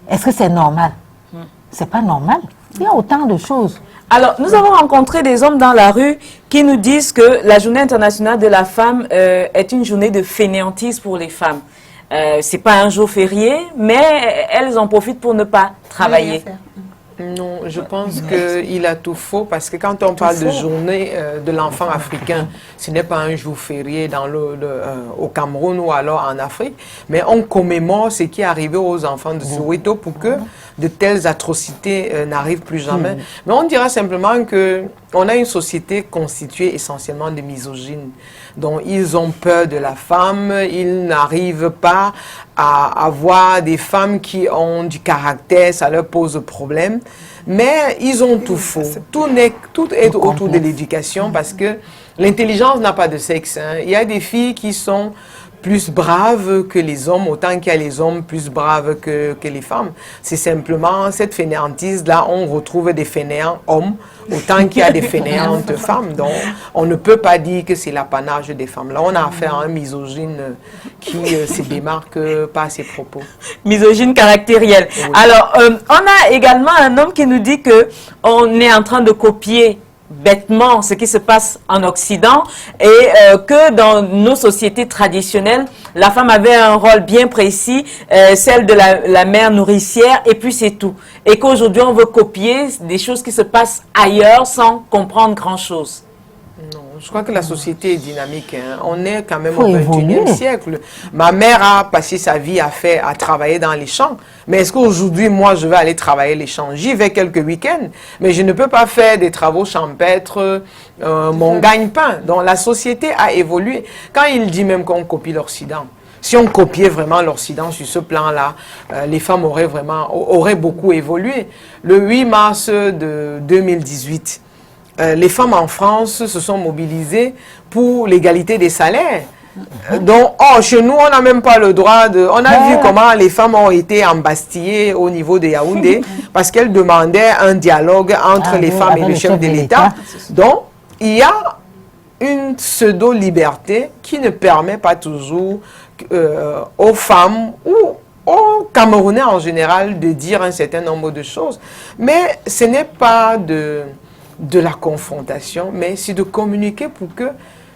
Est-ce que c'est normal? C'est pas normal. Il y a autant de choses. Alors, nous avons rencontré des hommes dans la rue qui nous disent que la Journée internationale de la femme est une journée de fainéantise pour les femmes. C'est pas un jour férié, mais elles en profitent pour ne pas travailler. Non, je pense qu'il a tout faux parce que quand on parle de journée de l'enfant africain, ce n'est pas un jour férié au Cameroun ou alors en Afrique, mais on commémore ce qui est arrivé aux enfants de Soweto pour que de telles atrocités n'arrivent plus jamais. Mais on dira simplement qu'on a une société constituée essentiellement de misogynes. Donc ils ont peur de la femme, ils n'arrivent pas à avoir des femmes qui ont du caractère, ça leur pose problème. Mais ils ont tout faux. Tout est autour de l'éducation parce que l'intelligence n'a pas de sexe. Hein. Il y a des filles qui sont plus braves que les hommes, autant qu'il y a les hommes plus braves que les femmes. C'est simplement cette fainéantise-là, on retrouve des fainéants hommes, autant qu'il y a des fainéantes femmes. Donc, on ne peut pas dire que c'est l'apanage des femmes. Là, on a affaire à un misogyne qui se démarque par ses propos. Misogyne caractériel. Oui. Alors, on a également un homme qui nous dit qu'on est en train de copier bêtement ce qui se passe en Occident et que dans nos sociétés traditionnelles, la femme avait un rôle bien précis, celle de la mère nourricière, et puis c'est tout. Et qu'aujourd'hui, on veut copier des choses qui se passent ailleurs sans comprendre grand-chose. Non, je crois que la société est dynamique. Hein. On est quand même au XXIe siècle. Ma mère a passé sa vie à travailler dans les champs. Mais est-ce qu'aujourd'hui, moi, je vais aller travailler les champs? J'y vais quelques week-ends, mais je ne peux pas faire des travaux champêtres, mon gagne-pain. Donc la société a évolué. Quand il dit même qu'on copie l'Occident, si on copiait vraiment l'Occident sur ce plan-là, les femmes auraient beaucoup évolué. Le 8 mars de 2018, les femmes en France se sont mobilisées pour l'égalité des salaires. Donc, chez nous, on n'a même pas le droit de... On a vu comment les femmes ont été embastillées au niveau de Yaoundé parce qu'elles demandaient un dialogue entre les femmes et le chef de l'État. Donc, il y a une pseudo-liberté qui ne permet pas toujours aux femmes ou aux Camerounais en général de dire un certain nombre de choses. Mais ce n'est pas de la confrontation, mais c'est de communiquer pour que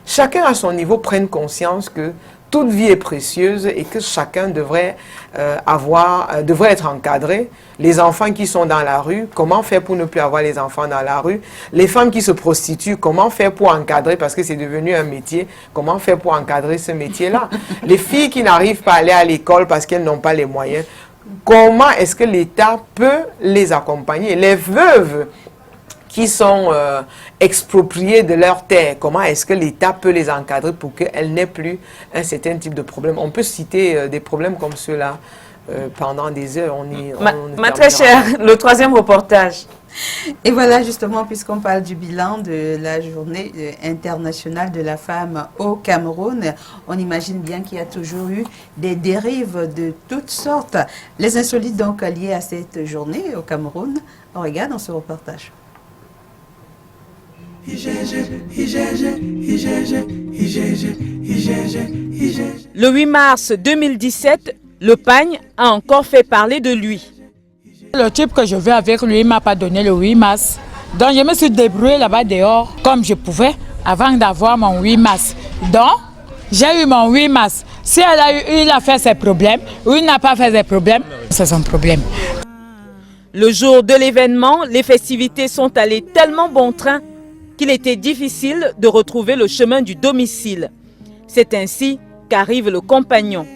chacun à son niveau prenne conscience que toute vie est précieuse et que chacun devrait être encadré. Les enfants qui sont dans la rue, comment faire pour ne plus avoir les enfants dans la rue? Les femmes qui se prostituent, comment faire pour encadrer, parce que c'est devenu un métier, comment faire pour encadrer ce métier-là? Les filles qui n'arrivent pas à aller à l'école parce qu'elles n'ont pas les moyens, comment est-ce que l'État peut les accompagner? Les veuves qui sont expropriées de leurs terres, comment est-ce que l'État peut les encadrer pour qu'elles n'aient plus un certain type de problème? On peut citer des problèmes comme ceux-là pendant des heures. Ma très chère, le troisième reportage. Et voilà, justement, puisqu'on parle du bilan de la journée internationale de la femme au Cameroun, on imagine bien qu'il y a toujours eu des dérives de toutes sortes. Les insolites donc liées à cette journée au Cameroun, on regarde dans ce reportage. Le 8 mars 2017, le Pagne a encore fait parler de lui. Le type que je veux avec lui ne m'a pas donné le 8 mars. Donc je me suis débrouillée là-bas dehors comme je pouvais avant d'avoir mon 8 mars. Donc j'ai eu mon 8 mars. Si il a fait ses problèmes ou il n'a pas fait ses problèmes, c'est son problème. Le jour de l'événement, les festivités sont allées tellement bon train qu'il était difficile de retrouver le chemin du domicile. C'est ainsi qu'arrive le compagnon.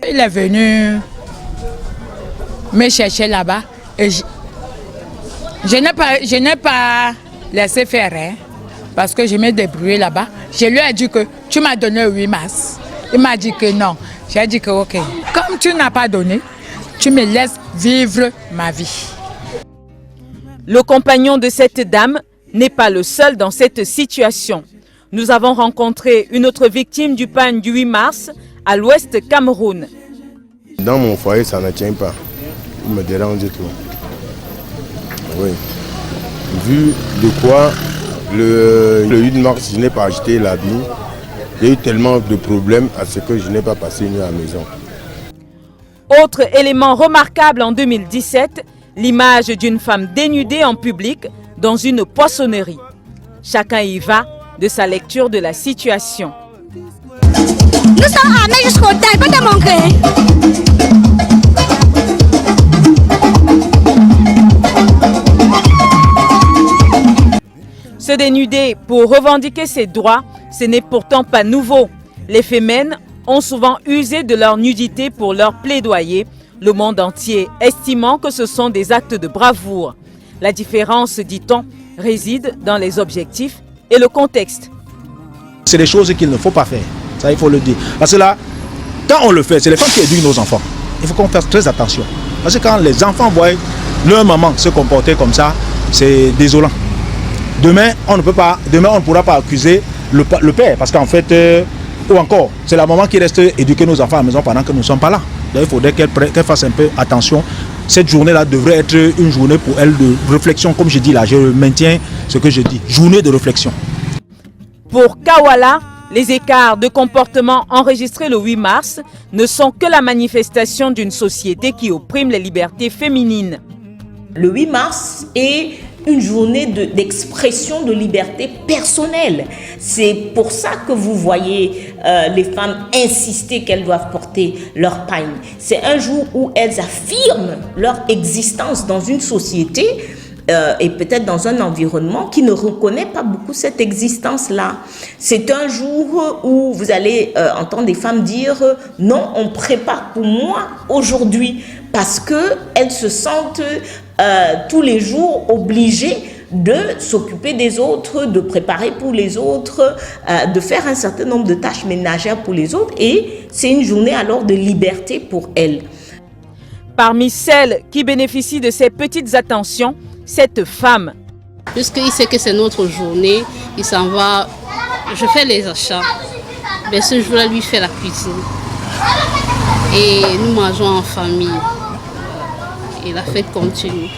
Il est venu me chercher là-bas et je n'ai pas laissé faire hein, parce que je m'ai débrouillé là-bas. Je lui ai dit que tu m'as donné le 8 mars. Il m'a dit que non. J'ai dit que ok. Comme tu n'as pas donné, tu me laisses vivre ma vie. Le compagnon de cette dame n'est pas le seul dans cette situation. Nous avons rencontré une autre victime du pagne du 8 mars à l'ouest Cameroun. Dans mon foyer, ça ne tient pas. Il me dérange du tout. Oui. Vu de quoi, le 8 mars, je n'ai pas acheté l'habit. Il y a eu tellement de problèmes à ce que je n'ai pas passé une nuit à la maison. Autre élément remarquable en 2017, l'image d'une femme dénudée en public dans une poissonnerie. Chacun y va de sa lecture de la situation. Nous sommes armés jusqu'au taille, pas de manquer. Se dénuder pour revendiquer ses droits, ce n'est pourtant pas nouveau. Les femmes ont souvent usé de leur nudité pour leur plaidoyer, le monde entier estimant que ce sont des actes de bravoure. La différence, dit-on, réside dans les objectifs et le contexte. C'est des choses qu'il ne faut pas faire, ça il faut le dire. Parce que là, quand on le fait, c'est les femmes qui éduquent nos enfants. Il faut qu'on fasse très attention. Parce que quand les enfants voient leur maman se comporter comme ça, c'est désolant. Demain, on ne pourra pas accuser le père, parce qu'en fait, ou encore, c'est la maman qui reste éduquer nos enfants à la maison pendant que nous ne sommes pas là. Donc, il faudrait qu'elle fasse un peu attention. Cette journée-là devrait être une journée pour elle de réflexion, comme je dis là, je maintiens ce que je dis, journée de réflexion. Pour Kawala, les écarts de comportement enregistrés le 8 mars ne sont que la manifestation d'une société qui opprime les libertés féminines. Le 8 mars est une journée d'expression de liberté personnelle. C'est pour ça que vous voyez les femmes insister qu'elles doivent porter leur pagne. C'est un jour où elles affirment leur existence dans une société et peut-être dans un environnement qui ne reconnaît pas beaucoup cette existence-là. C'est un jour où vous allez entendre des femmes dire « Non, on prépare pour moi aujourd'hui » parce qu'elles se sentent tous les jours obligées de s'occuper des autres, de préparer pour les autres, de faire un certain nombre de tâches ménagères pour les autres. Et c'est une journée alors de liberté pour elles. Parmi celles qui bénéficient de ces petites attentions, cette femme. Puisqu'il sait que c'est notre journée, il s'en va, je fais les achats. Mais ce jour-là, lui fait la cuisine. Et nous mangeons en famille. Et la fête continue.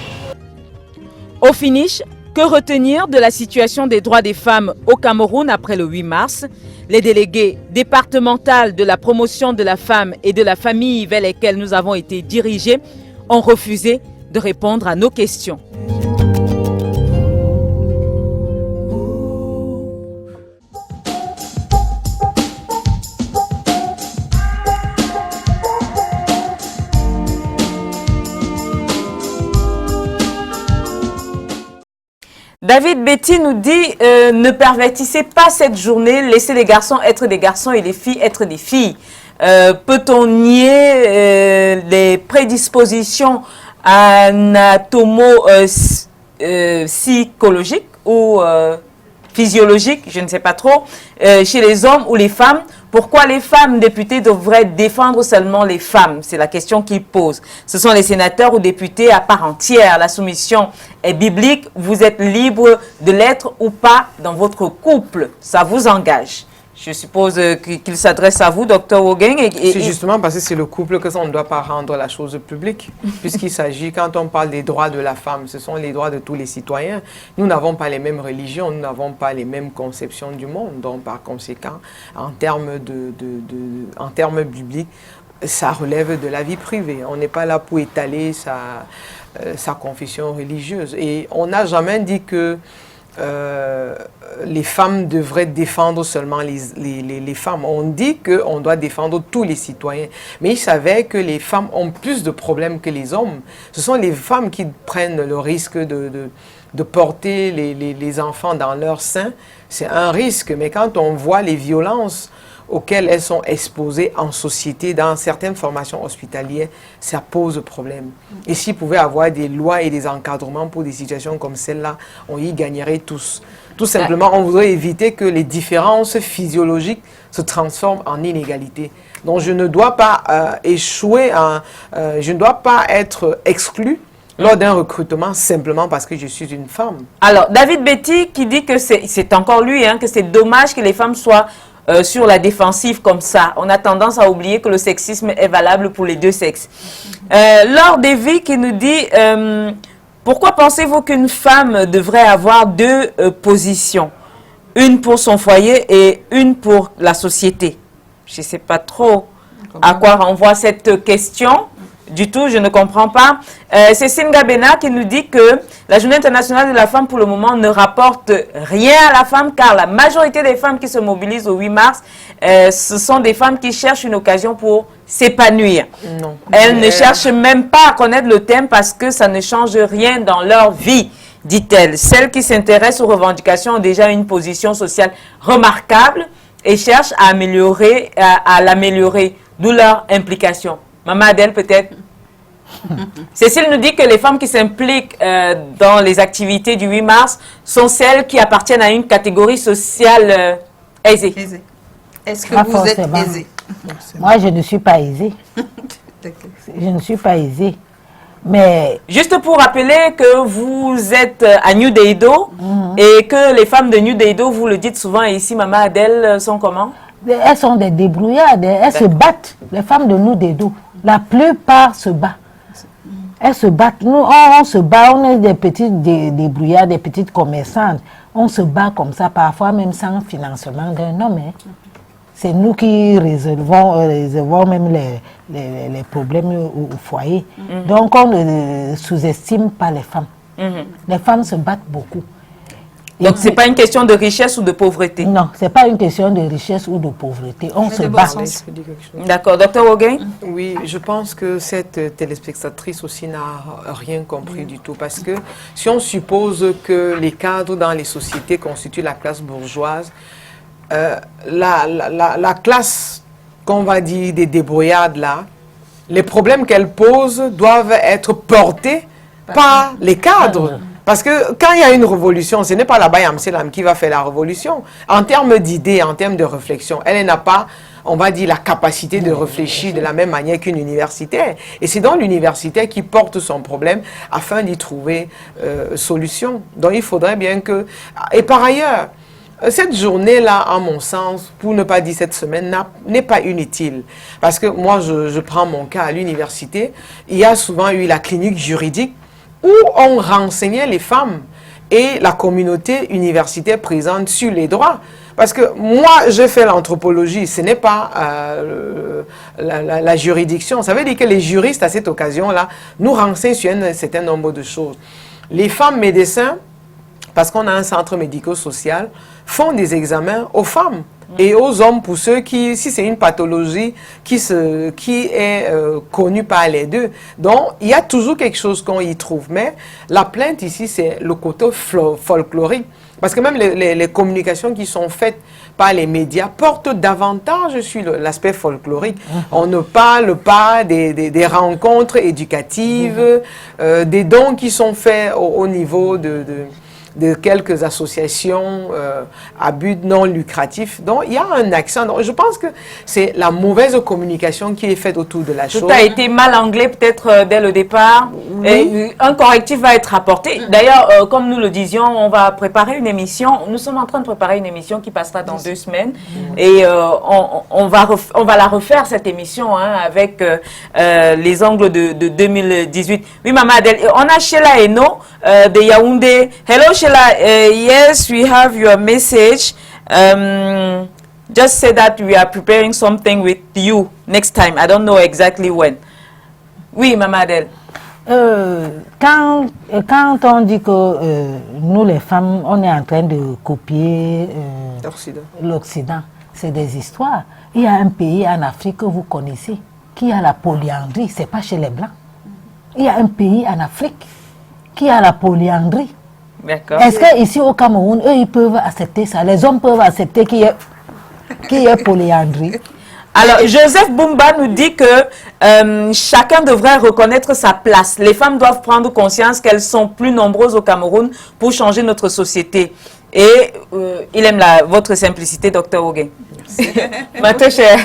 Au finish, que retenir de la situation des droits des femmes au Cameroun après le 8 mars? Les délégués départementales de la promotion de la femme et de la famille vers lesquels nous avons été dirigés ont refusé de répondre à nos questions. David Betty nous dit ne pervertissez pas cette journée, laissez les garçons être des garçons et les filles être des filles. Peut-on nier les prédispositions anatomo-psychologiques ou physiologiques, je ne sais pas trop, chez les hommes ou les femmes? Pourquoi les femmes députées devraient défendre seulement les femmes? C'est la question qu'ils posent. Ce sont les sénateurs ou députés à part entière. La soumission est biblique. Vous êtes libre de l'être ou pas dans votre couple. Ça vous engage. Je suppose qu'il s'adresse à vous, Dr Ogeng. C'est justement parce que c'est le couple que ça, on ne doit pas rendre la chose publique. Puisqu'il s'agit, quand on parle des droits de la femme, ce sont les droits de tous les citoyens. Nous n'avons pas les mêmes religions, nous n'avons pas les mêmes conceptions du monde. Donc, par conséquent, en termes bibliques, ça relève de la vie privée. On n'est pas là pour étaler sa confession religieuse. Et on n'a jamais dit que les femmes devraient défendre seulement les femmes. On dit qu'on doit défendre tous les citoyens. Mais il savait que les femmes ont plus de problèmes que les hommes. Ce sont les femmes qui prennent le risque de porter les enfants dans leur sein. C'est un risque. Mais quand on voit les violences auxquelles elles sont exposées en société, dans certaines formations hospitalières, ça pose problème. Et s'il pouvait avoir des lois et des encadrements pour des situations comme celle-là, on y gagnerait tous. Tout simplement, on voudrait éviter que les différences physiologiques se transforment en inégalités. Donc je ne dois pas échouer, je ne dois pas être exclu lors d'un recrutement simplement parce que je suis une femme. Alors, David Betty qui dit que c'est encore lui, hein, que c'est dommage que les femmes soient sur la défensive comme ça. On a tendance à oublier que le sexisme est valable pour les deux sexes. Laure Davy qui nous dit pourquoi pensez-vous qu'une femme devrait avoir deux positions, une pour son foyer et une pour la société? Je ne sais pas trop à quoi renvoie cette question. du tout, je ne comprends pas. C'est Singa Bena qui nous dit que la Journée internationale de la femme, pour le moment, ne rapporte rien à la femme, car la majorité des femmes qui se mobilisent au 8 mars, ce sont des femmes qui cherchent une occasion pour s'épanouir. Elles ne cherchent même pas à connaître le thème parce que ça ne change rien dans leur vie, dit-elle. Celles qui s'intéressent aux revendications ont déjà une position sociale remarquable et cherchent à l'améliorer, d'où leur implication. Maman Adèle, peut-être. Cécile nous dit que les femmes qui s'impliquent dans les activités du 8 mars sont celles qui appartiennent à une catégorie sociale aisée. Est-ce que vous êtes aisée? Moi, je ne suis pas aisée. Je ne suis pas aisée. Mais... Juste pour rappeler que vous êtes à New Deido et que les femmes de New Deido, vous le dites souvent, et ici, Maman Adèle, sont comment? Elles sont des débrouillardes, elles se battent. Les femmes de New Deido, la plupart se battent. Elles se battent. Nous, on se bat, on est des petites débrouillardes, des petites commerçantes. On se bat comme ça, parfois même sans financement d'un homme. Hein. C'est nous qui résolvons même les problèmes au foyer. Donc, on ne sous-estime pas les femmes. Les femmes se battent beaucoup. Donc, ce n'est pas une question de richesse ou de pauvreté? Non, ce n'est pas une question de richesse ou de pauvreté. On se bat. D'accord. Docteur Woguin? Oui, je pense que cette téléspectatrice aussi n'a rien compris du tout. Parce que si on suppose que les cadres dans les sociétés constituent la classe bourgeoise, la classe, qu'on va dire, des débrouillardes là, les problèmes qu'elle pose doivent être portés par les cadres. Parce que quand il y a une révolution, ce n'est pas la Bayam Selam qui va faire la révolution. En termes d'idées, en termes de réflexion, elle n'a pas, on va dire, la capacité de réfléchir de la même manière qu'une universitaire. Et c'est donc l'universitaire qui porte son problème afin d'y trouver solution. Donc il faudrait bien que... Et par ailleurs, cette journée-là, à mon sens, pour ne pas dire cette semaine, n'est pas inutile. Parce que moi, je prends mon cas à l'université. Il y a souvent eu la clinique juridique où on renseignait les femmes et la communauté universitaire présente sur les droits. Parce que moi, j'ai fait l'anthropologie, ce n'est pas la juridiction. Ça veut dire que les juristes, à cette occasion-là, nous renseignent sur un certain nombre de choses. Les femmes médecins, parce qu'on a un centre médico-social, font des examens aux femmes et aux hommes pour ceux qui, si c'est une pathologie qui est connue par les deux. Donc, il y a toujours quelque chose qu'on y trouve. Mais la plainte ici, c'est le côté folklorique. Parce que même les communications qui sont faites par les médias portent davantage sur l'aspect folklorique. On ne parle pas des rencontres éducatives, des dons qui sont faits au niveau de quelques associations à but non lucratif. Donc, il y a un accent. Donc, je pense que c'est la mauvaise communication qui est faite autour de la chose. Tout a été mal anglais peut-être dès le départ. Oui. Et un correctif va être apporté. D'ailleurs, comme nous le disions, on va préparer une émission. Nous sommes en train de préparer une émission qui passera dans 2 semaines. Et on va la refaire, cette émission, hein, avec les angles de 2018. Oui, Maman Adèle, on a Sheila Eno de Yaoundé. Hello, Sheila. Yes, we have your message. Just say that we are preparing something with you next time. I don't know exactly when. Oui, Maman Adèle. Quand on dit que nous, les femmes, on est en train de copier l'Occident, c'est des histoires. Il y a un pays en Afrique que vous connaissez qui a la polyandrie, ce n'est pas chez les Blancs. Il y a un pays en Afrique qui a la polyandrie. Est-ce qu'ici au Cameroun, eux, ils peuvent accepter ça? Les hommes peuvent accepter qu'il y ait polyandrie? Alors, Joseph Bumba nous dit que chacun devrait reconnaître sa place. Les femmes doivent prendre conscience qu'elles sont plus nombreuses au Cameroun pour changer notre société. Et il aime votre simplicité, Dr Woguin. Ma très chère.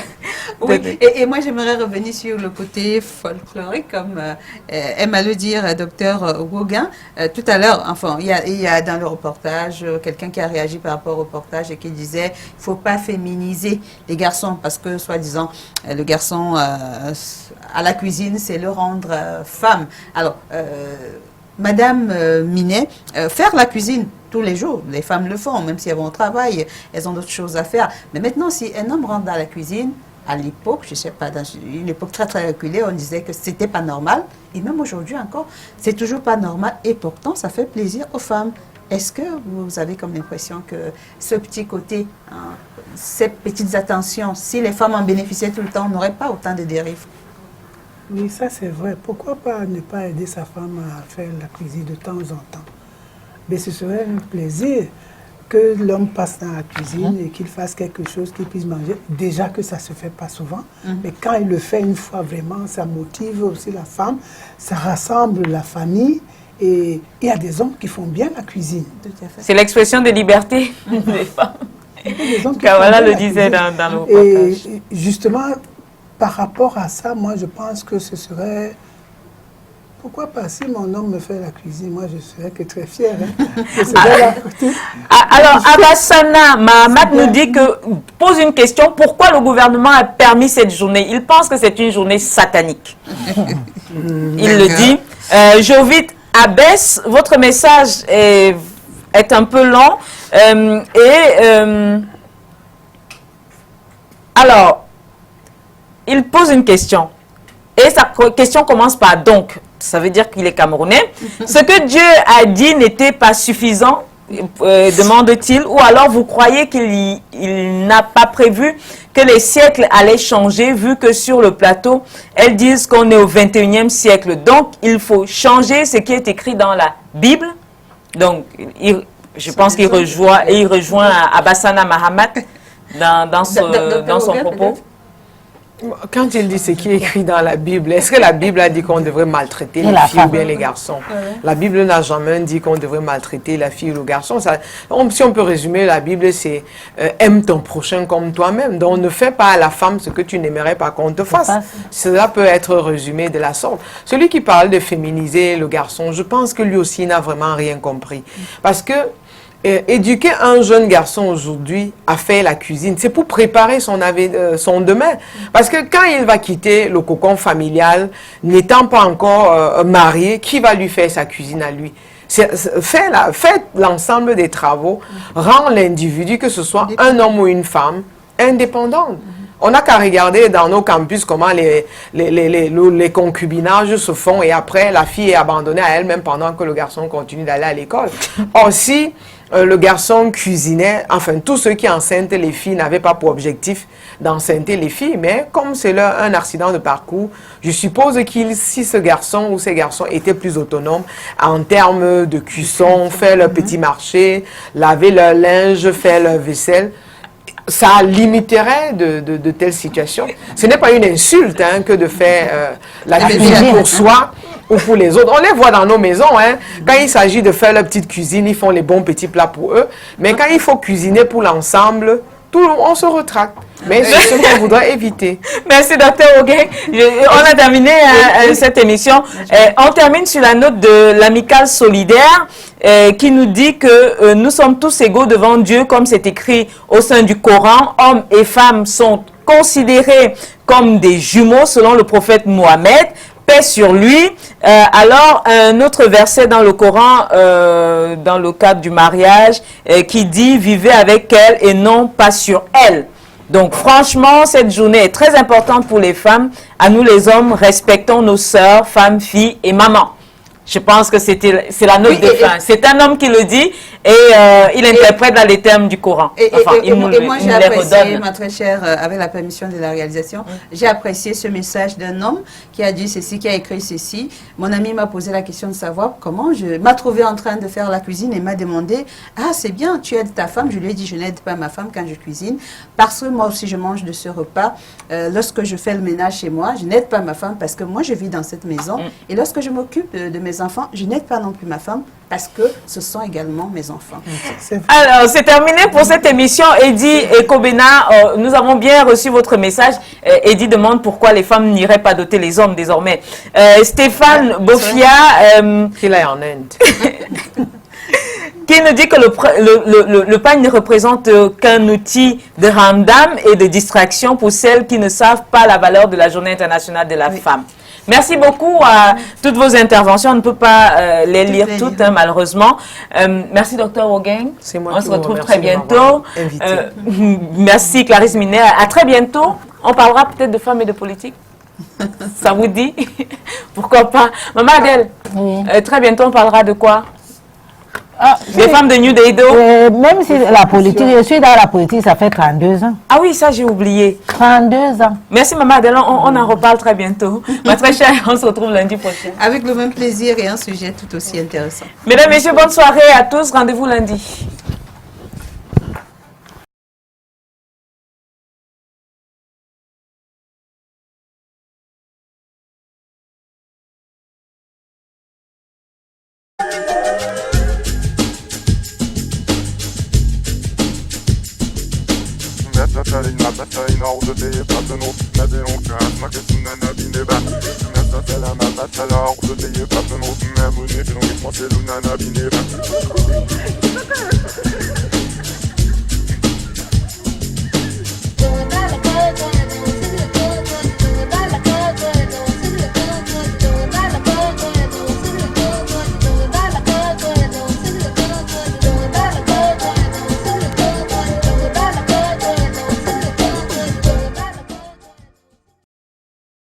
Oui, et moi j'aimerais revenir sur le côté folklorique, comme aime à le dire Dr Woguin. Tout à l'heure, enfin, il y a dans le reportage quelqu'un qui a réagi par rapport au reportage et qui disait il ne faut pas féminiser les garçons parce que, soi-disant, le garçon à la cuisine, c'est le rendre femme. Alors, Madame Minet, faire la cuisine tous les jours, les femmes le font, même si elles vont au travail, elles ont d'autres choses à faire. Mais maintenant, si un homme rentre dans la cuisine, à l'époque, je ne sais pas, dans une époque très très reculée, on disait que c'était pas normal. Et même aujourd'hui encore, c'est toujours pas normal. Et pourtant, ça fait plaisir aux femmes. Est-ce que vous avez comme l'impression que ce petit côté, ces petites attentions, si les femmes en bénéficiaient tout le temps, on n'aurait pas autant de dérives? Oui, ça c'est vrai. Pourquoi pas ne pas aider sa femme à faire la cuisine de temps en temps? Mais ce serait un plaisir que l'homme passe dans la cuisine et qu'il fasse quelque chose qu'il puisse manger. Déjà que ça ne se fait pas souvent, mais quand il le fait une fois vraiment, ça motive aussi la femme, ça rassemble la famille. Et il y a des hommes qui font bien la cuisine. C'est l'expression de liberté des femmes. Kawala le disait dans le reportage. Et justement, par rapport à ça, moi je pense que ce serait... Pourquoi pas, si mon homme me fait la cuisine, moi je serais que très fière. Alors, Abassana Mahamat nous dit que, pose une question, pourquoi le gouvernement a permis cette journée? Il pense que c'est une journée satanique. Il le dit. Jovit Abbès, votre message est un peu long. Alors, il pose une question. Et sa question commence par donc. Ça veut dire qu'il est camerounais. Ce que Dieu a dit n'était pas suffisant, demande-t-il, ou alors vous croyez qu'il n'a pas prévu que les siècles allaient changer, vu que sur le plateau, elles disent qu'on est au 21e siècle. Donc, il faut changer ce qui est écrit dans la Bible. Donc, je pense qu'il rejoint Abassana Mahamat dans son propos. Quand il dit ce qui est écrit dans la Bible, est-ce que la Bible a dit qu'on devrait maltraiter les filles ou bien les garçons? La Bible n'a jamais dit qu'on devrait maltraiter la fille ou le garçon. Si on peut résumer la Bible, c'est aime ton prochain comme toi-même. Donc ne fais pas à la femme ce que tu n'aimerais pas qu'on te fasse. Cela peut être résumé de la sorte. Celui qui parle de féminiser le garçon, je pense que lui aussi n'a vraiment rien compris. Parce que éduquer un jeune garçon aujourd'hui à faire la cuisine, c'est pour préparer son demain. Parce que quand il va quitter le cocon familial, n'étant pas encore marié, qui va lui faire sa cuisine à lui? Faites l'ensemble des travaux, rend l'individu, que ce soit un homme ou une femme, indépendant. On n'a qu'à regarder dans nos campus comment les concubinages se font et après la fille est abandonnée à elle-même pendant que le garçon continue d'aller à l'école. Or si le garçon cuisinait, enfin tous ceux qui enceintent les filles n'avaient pas pour objectif d'enceinte les filles, mais comme c'est un accident de parcours, je suppose si ce garçon ou ces garçons étaient plus autonomes en termes de cuisson, faire leur petit marché, laver leur linge, faire leur vaisselle, ça limiterait de telles situations. Ce n'est pas une insulte que de faire la cuisine pour soi ou pour les autres. On les voit dans nos maisons. Quand il s'agit de faire leur petite cuisine, ils font les bons petits plats pour eux. Mais quand il faut cuisiner pour l'ensemble, on se retracte. Mais c'est ce qu'on voudrait éviter. Merci, Dr. Ogueng. On a terminé cette émission. On termine sur la note de l'amicale solidaire qui nous dit que nous sommes tous égaux devant Dieu, comme c'est écrit au sein du Coran. Hommes et femmes sont considérés comme des jumeaux selon le prophète Mohammed. Paix sur lui. Alors, un autre verset dans le Coran, dans le cadre du mariage, qui dit « Vivez avec elle et non pas sur elle ». Donc, franchement, cette journée est très importante pour les femmes. À nous, les hommes, respectons nos sœurs, femmes, filles et mamans. Je pense que c'est la note de fin. C'est un homme qui le dit et il interprète dans les termes du Coran. Moi, j'ai apprécié, ma très chère, avec la permission de la réalisation, j'ai apprécié ce message d'un homme qui a dit ceci, qui a écrit ceci. Mon ami m'a posé la question de savoir comment m'a trouvé en train de faire la cuisine et m'a demandé « Ah, c'est bien, tu aides ta femme ?» Je lui ai dit « Je n'aide pas ma femme quand je cuisine parce que moi aussi, je mange de ce repas. Lorsque je fais le ménage chez moi, je n'aide pas ma femme parce que moi, je vis dans cette maison. Et lorsque je m'occupe de mes enfants, je n'aide pas non plus ma femme parce que ce sont également mes enfants. » Alors, c'est terminé pour cette émission. Eddy et Kobena, nous avons bien reçu votre message. Eddy demande pourquoi les femmes n'iraient pas doter les hommes désormais. Stéphane Bofia, qu'il est en Inde. Qui nous dit que le pain ne représente qu'un outil de ramdam et de distraction pour celles qui ne savent pas la valeur de la Journée internationale de la femme. Merci beaucoup à toutes vos interventions. On ne peut pas les lire toutes, malheureusement. Merci, Dr. Ogueng. C'est moi On qui se retrouve remercie très bientôt. invité. Merci, Clarisse Minet. À très bientôt. On parlera peut-être de femmes et de politique. Ça vous dit? Pourquoi pas? Maman Adèle, très bientôt on parlera de quoi? Des femmes de New Deido. Même si la politique, je suis dans la politique, ça fait 32 ans. Ah oui, ça j'ai oublié. 32 ans. Merci Maman Adèle, on en reparle très bientôt. Ma très chère, on se retrouve lundi prochain. Avec le même plaisir et un sujet tout aussi intéressant. Mesdames, Messieurs, bonne soirée à tous. Rendez-vous lundi. Nana